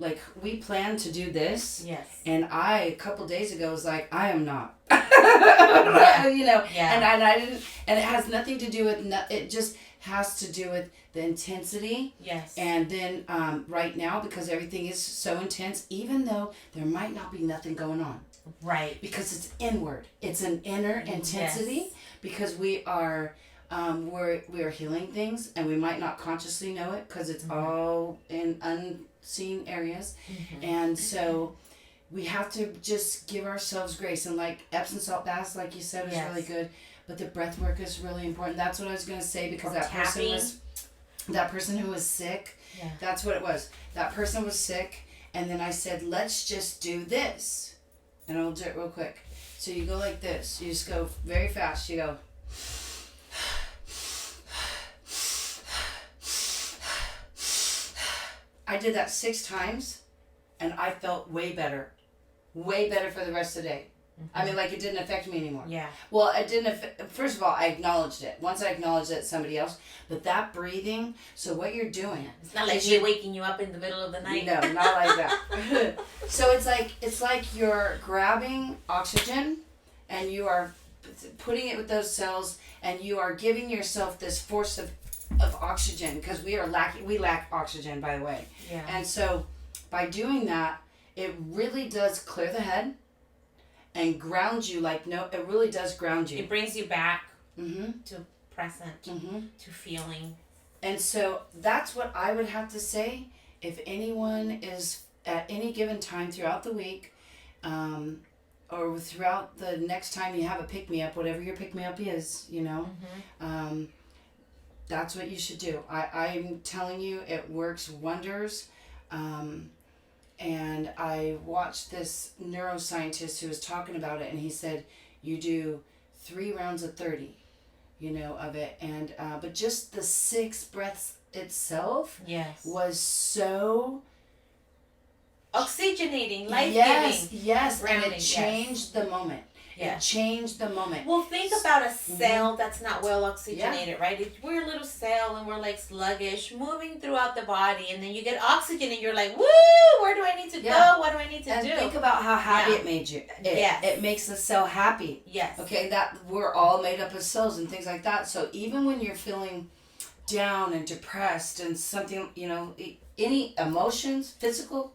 Like we planned to do this. Yes. And a couple days ago was like, I am not. You know. Yeah. And I didn't. And it has nothing to do with. It just has to do with the intensity. Yes. And then right now, because everything is so intense, even though there might not be nothing going on. Right. Because it's inward. It's an inner intensity. Yes. Because we are. We're healing things, and we might not consciously know it because it's all in unseen areas. Mm-hmm. And so we have to just give ourselves grace. And like Epsom salt baths, like you said, is really good. But the breath work is really important. That's what I was going to say, because that person who was sick, that's what it was. That person was sick, and then I said, let's just do this. And I'll do it real quick. So you go like this. You just go very fast. You go... I did that 6 times, and I felt way better for the rest of the day. Mm-hmm. I mean, like, it didn't affect me anymore. Yeah. Well, it didn't first of all, I acknowledged it. Once I acknowledged it, somebody else. But that breathing, so what you're doing. It's not like she's waking you up in the middle of the night. No, not like that. So it's like you're grabbing oxygen, and you are putting it with those cells, and you are giving yourself this force of oxygen, because we lack oxygen, by the way. Yeah. And so by doing that, it really does clear the head and ground you. It really does ground you. It brings you back to present, to feeling. And so that's what I would have to say. If anyone is at any given time throughout the week, or throughout the next time you have a pick-me-up, whatever your pick-me-up is, you know, that's what you should do. I'm telling you, it works wonders. And I watched this neuroscientist who was talking about it, and he said, you do 3 rounds of 30, of it. And but just the 6 breaths itself was so... oxygenating, life-giving. Yes, and it changed the moment. It changed the moment. Well, think about a cell that's not well oxygenated, right? If we're a little cell and we're like sluggish, moving throughout the body, and then you get oxygen and you're like, woo, where do I need to go? What do I need to do? And think about how happy it made you. It makes the cell happy. Yes. Okay, that we're all made up of cells and things like that. So even when you're feeling down and depressed and something, any emotions, physical,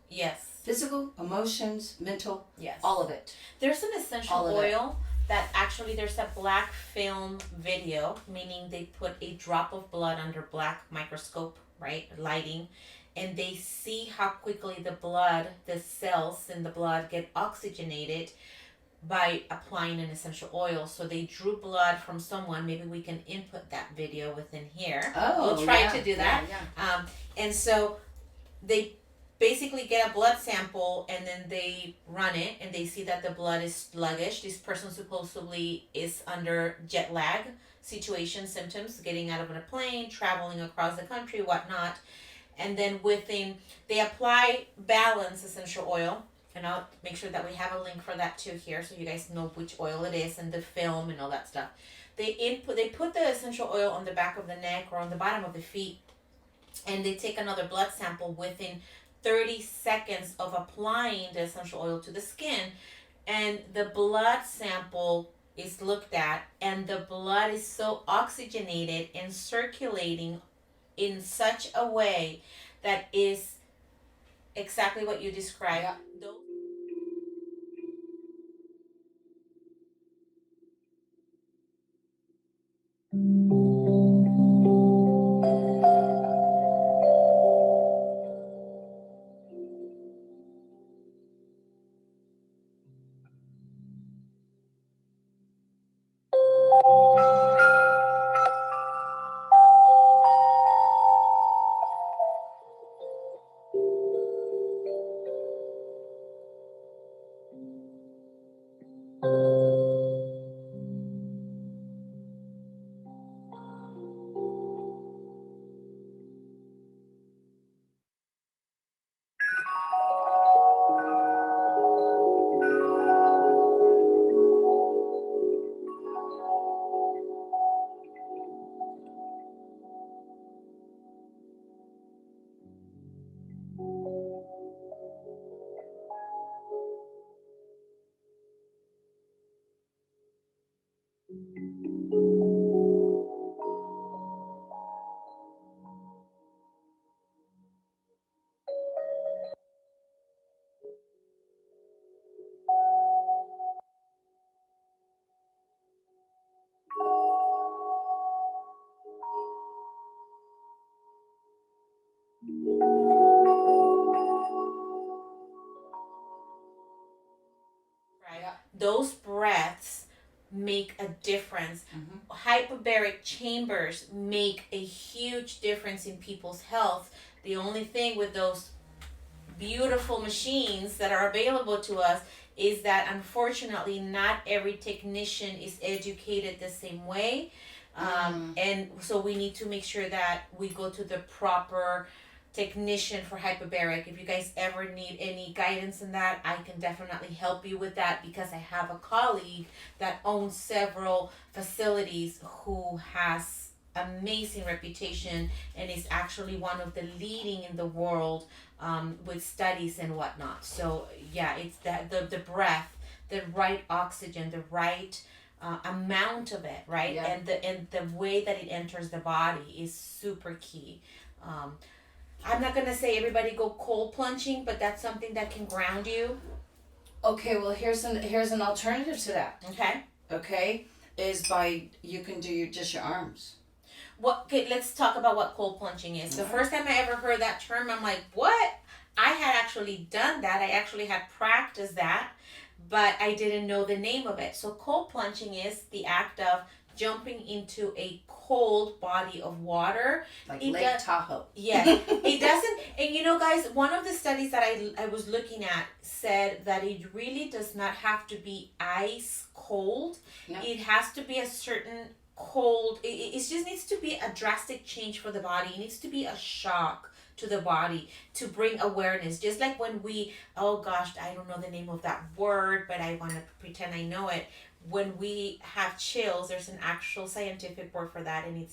emotions, mental, all of it. There's an essential oil that actually there's a black film video, meaning they put a drop of blood under black microscope, right, lighting, and they see how quickly the cells in the blood get oxygenated by applying an essential oil. So they drew blood from someone. Maybe we can input that video within here. We'll try to do that. And so they basically get a blood sample and then they run it and they see that the blood is sluggish. This person supposedly is under jet lag symptoms, getting out of a plane, traveling across the country, whatnot. And then they apply Balance essential oil. And I'll make sure that we have a link for that too here so you guys know which oil it is and the film and all that stuff. They put the essential oil on the back of the neck or on the bottom of the feet, and they take another blood sample within 30 seconds of applying the essential oil to the skin, and the blood sample is looked at, and the blood is so oxygenated and circulating in such a way that is exactly what you described. Those breaths make a difference. Hyperbaric chambers make a huge difference in people's health. The only thing with those beautiful machines that are available to us is that unfortunately not every technician is educated the same way. And so we need to make sure that we go to the proper technician for hyperbaric. If you guys ever need any guidance in that, I can definitely help you with that, because I have a colleague that owns several facilities who has amazing reputation and is actually one of the leading in the world with studies and whatnot. So yeah, it's that the breath, the right oxygen, the right amount of it, right? And the way that it enters the body is super key. I'm not gonna say everybody go cold plunging, but that's something that can ground you. Okay, well here's an alternative to that. Okay, is you can do just your arms. Okay, let's talk about what cold plunging is. The first time I ever heard that term, I'm like, what? I had actually done that. I actually had practiced that, but I didn't know the name of it. So cold plunging is the act of jumping into a cold body of water, like Lake Tahoe. Yeah, it doesn't. And guys, one of the studies that I was looking at said that it really does not have to be ice cold. No. It has to be a certain cold. It just needs to be a drastic change for the body. It needs to be a shock to the body to bring awareness. Just like when oh gosh, I don't know the name of that word, but I want to pretend I know it. when we have chills, there's an actual scientific word for that, and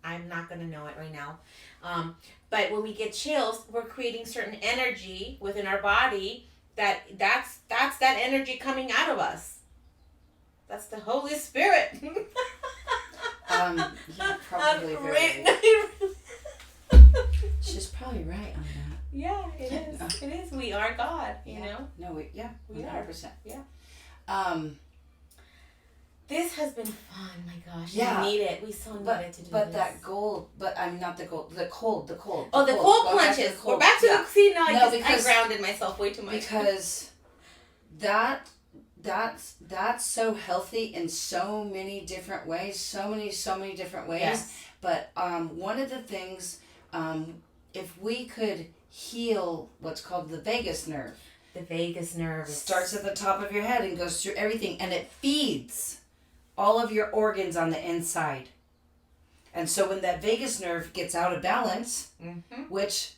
I'm not gonna know it right now. But when we get chills, we're creating certain energy within our body that's that energy coming out of us. That's the Holy Spirit. You're probably very. Right. She's probably right on that. Yeah, it is. It is. We are God. You know. No, we 100%. Yeah. This has been fun. My gosh. Yeah. We need it. We so needed to do but this. that gold. But I'm not the gold. The cold. Oh, the cold plunges. We're back to the. See, now I grounded myself way too much. Because that's so healthy in so many different ways. So many different ways. Yes. But one of the things, if we could heal what's called the vagus nerve. The vagus nerve starts at the top of your head and goes through everything, and it feeds all of your organs on the inside. And so when that vagus nerve gets out of balance, which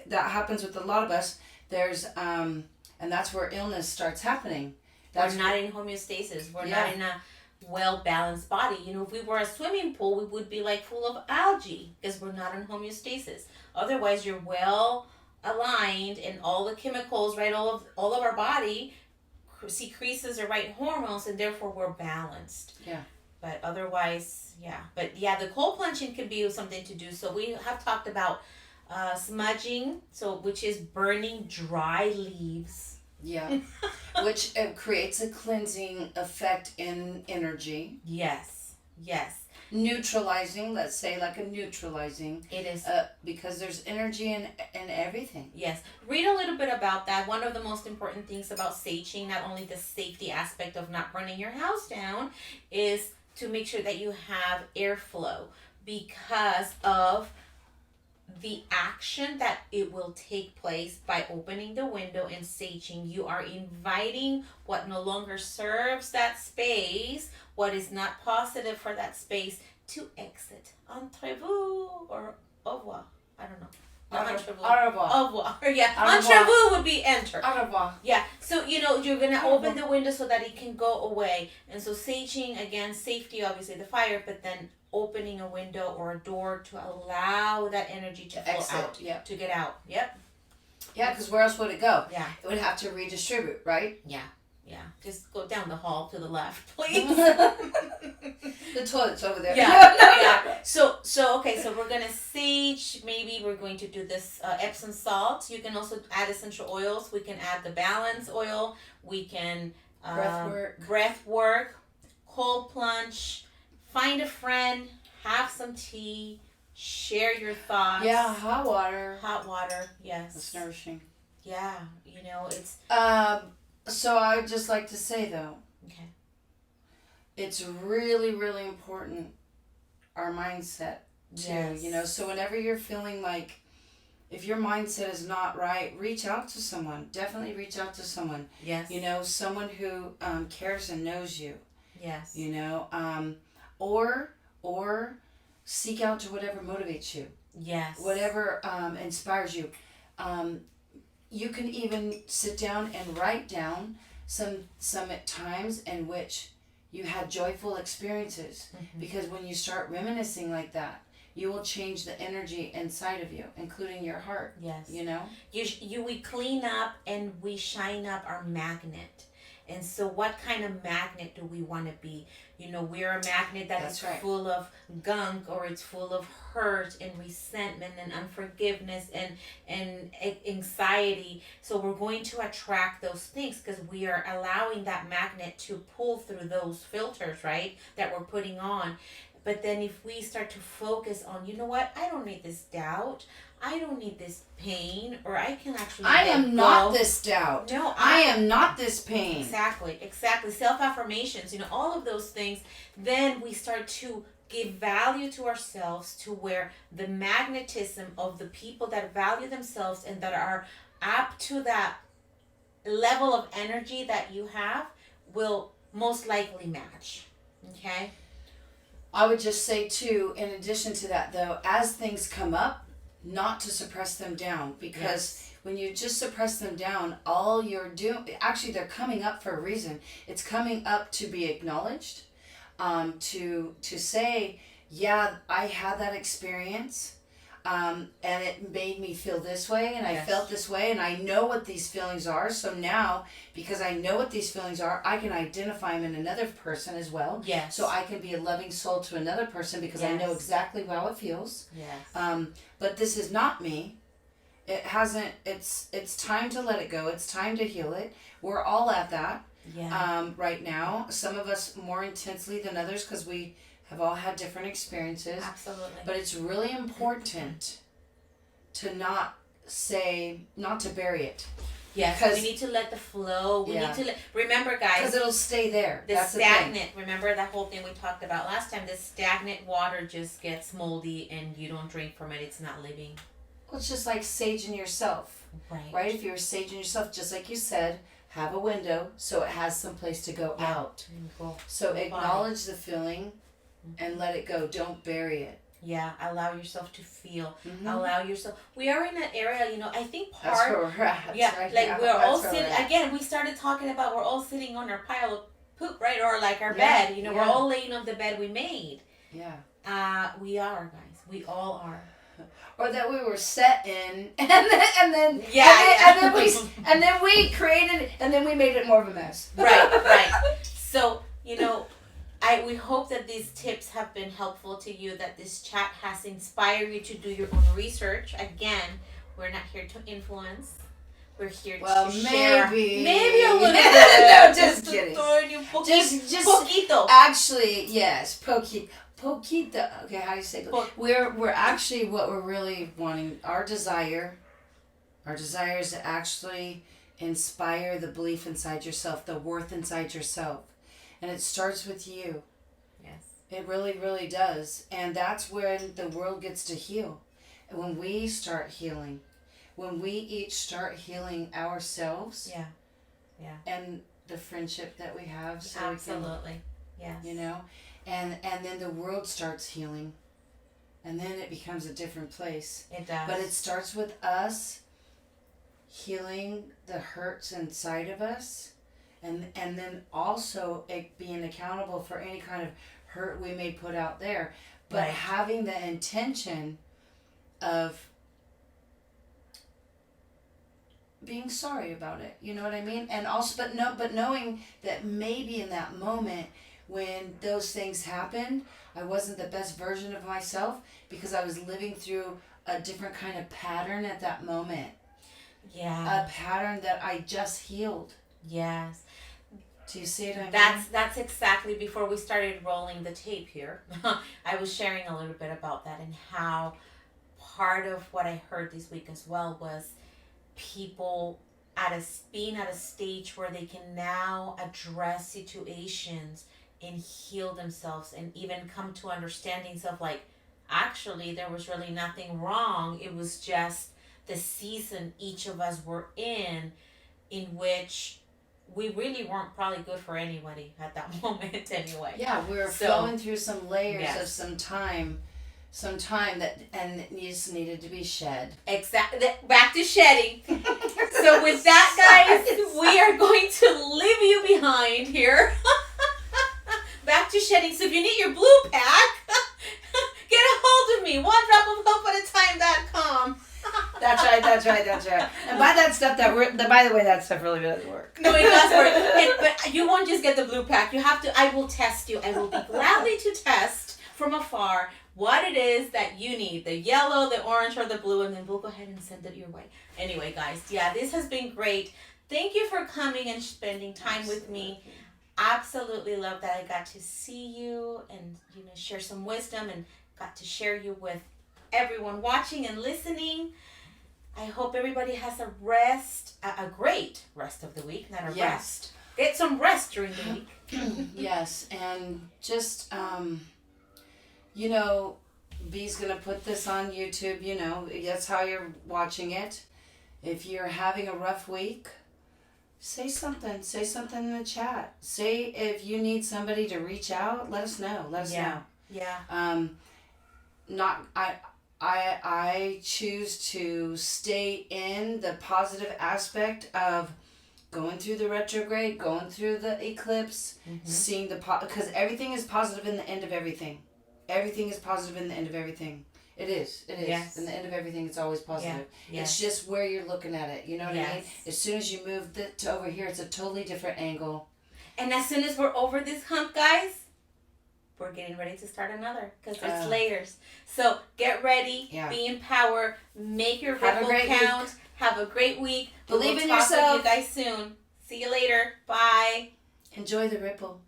that happens with a lot of us, there's and that's where illness starts happening. We're not in homeostasis. We're not in a well-balanced body. You know, if we were a swimming pool, we would be like full of algae because we're not in homeostasis. Otherwise, you're well aligned and all the chemicals, right, all of our body secretes the right hormones, and therefore we're balanced. Yeah. But otherwise, But the cold plunging can be something to do. So we have talked about smudging, which is burning dry leaves. Yeah. Which creates a cleansing effect in energy. Yes. Neutralizing, let's say, like a neutralizing. It is. Because there's energy in everything. Yes. Read a little bit about that. One of the most important things about saging, not only the safety aspect of not burning your house down, is to make sure that you have airflow because of the action that it will take place by opening the window and saging. You are inviting what no longer serves that space, what is not positive for that space, to exit. Entrez-vous or au revoir. I don't know. Au revoir. Au revoir. Yeah. Entrez-vous would be enter. Au revoir. Yeah. So, you're going to open the window so that it can go away. And so saging, again, safety, obviously the fire, but then opening a window or a door to allow that energy to flow exit, out, to get out. Yep. Yeah, because where else would it go? Yeah. It would have to redistribute, right? Yeah. Just go down the hall to the left, please. The toilet's over there. Yeah. So okay, so we're gonna sage. Maybe we're going to do this Epsom salt. You can also add essential oils. We can add the balance oil. We can breath work, cold plunge. Find a friend, have some tea, share your thoughts. Yeah, hot water. Hot water, yes. It's nourishing. Yeah, it's... So I would just like to say, though, okay, it's really, really important, our mindset, too. Yes. So whenever you're feeling like, if your mindset is not right, reach out to someone. Definitely reach out to someone. Yes. Someone who cares and knows you. Yes. Or seek out to whatever motivates you. Yes. Whatever inspires you. You can even sit down and write down some times in which you had joyful experiences. Mm-hmm. Because when you start reminiscing like that, you will change the energy inside of you, including your heart. Yes. We clean up and we shine up our magnet. And so what kind of magnet do we want to be? We're a magnet that's full of gunk, or it's full of hurt and resentment and unforgiveness and anxiety. So we're going to attract those things because we are allowing that magnet to pull through those filters, right, that we're putting on. But then if we start to focus on, I don't need this doubt. I don't need this pain, or I can actually I am not this doubt. No, I am not this pain. Exactly. Self-affirmations, all of those things. Then we start to give value to ourselves, to where the magnetism of the people that value themselves and that are up to that level of energy that you have will most likely match. Okay? I would just say, too, in addition to that, though, as things come up, not to suppress them down, because when you just suppress them down, all you're doing, actually they're coming up for a reason. It's coming up to be acknowledged, to say, yeah, I had that experience. And it made me feel this way, and I felt this way, and I know what these feelings are. So now, because I know what these feelings are, I can identify them in another person as well. Yes. So I can be a loving soul to another person because I know exactly how it feels. Yes. But this is not me. It hasn't. It's time to let it go. It's time to heal it. We're all at that. Yeah. Right now, some of us more intensely than others because we have all had different experiences. Absolutely. But it's really important to not to bury it. Yes, we need to let the flow. We need to remember, guys. Because it'll stay there. That's stagnant. Remember that whole thing we talked about last time? The stagnant water just gets moldy and you don't drink from it. It's not living. Well, it's just like saging yourself. Right? If you're saging yourself, just like you said, have a window so it has some place to go out. So acknowledge the feeling and let it go. Don't bury it. Yeah, allow yourself to feel. Mm-hmm. Allow yourself. We are in that area, I think That's where we're at. Yeah, right like now. we're all sitting. Again, we started talking about we're all sitting on our pile of poop, right? Or like our bed. We're all laying on the bed we made. Yeah. We are, guys. We all are. Or that we were set in, and then we created, and then we made it more of a mess. Right. So we hope that these tips have been helpful to you, that this chat has inspired you to do your own research. Again, we're not here to influence. We're here to share. Maybe a little bit. No, just kidding. Just poquito. Actually, yes, poquito. Okay, how do you say it? We're actually what we're really wanting. Our desire is to actually inspire the belief inside yourself, the worth inside yourself. And it starts with you. Yes. It really, really does. And that's when the world gets to heal. And when we start healing. When we each start healing ourselves. Yeah. And the friendship that we have. So absolutely. Yes. And then the world starts healing. And then it becomes a different place. It does. But it starts with us healing the hurts inside of us. And then also being accountable for any kind of hurt we may put out there. But having the intention of being sorry about it. You know what I mean? And also, but knowing that maybe in that moment when those things happened, I wasn't the best version of myself because I was living through a different kind of pattern at that moment. Yeah. A pattern that I just healed. Yes. Do you see what I mean? That's exactly before we started rolling the tape here. I was sharing a little bit about that and how part of what I heard this week as well was people being at a stage where they can now address situations and heal themselves and even come to understandings of like, actually there was really nothing wrong. It was just the season each of us were in which we really weren't probably good for anybody at that moment anyway. Yeah, we were flowing through some layers of some time that, and it just needed to be shed. Exactly. Back to shedding. So with that, guys, we are going to leave you behind here. Back to shedding. So if you need your blue pack, get a hold of me. OneDropOfHopeAtAtime.com. That's right. And by that stuff by the way, that stuff really does work. No, it does work. But you won't just get the blue pack. You have to. I will test you. I will be gladly to test from afar what it is that you need, the yellow, the orange, or the blue, and then we'll go ahead and send it your way. Anyway, guys, this has been great. Thank you for coming and spending time with me. Absolutely love that I got to see you and share some wisdom and got to share you with everyone watching and listening. I hope everybody has a great rest of the week, not a rest. Get some rest during the week. Yes, and just B's gonna put this on YouTube. That's how you're watching it. If you're having a rough week, say something. Say something in the chat. Say if you need somebody to reach out. Let us know. Let us know. Yeah. I choose to stay in the positive aspect of going through the retrograde, going through the eclipse, seeing because everything is positive in the end of everything. Everything is positive in the end of everything. It is. Yes. In the end of everything, it's always positive. Yeah. It's just where you're looking at it. You know what I mean? Yes. As soon as you move it to over here, it's a totally different angle. And as soon as we're over this hump, guys, we're getting ready to start another because there's layers. So get ready, be in power, make your ripple count. Have a great week. Believe in yourself. yourself. With you guys soon. See you later. Bye. Enjoy the ripple.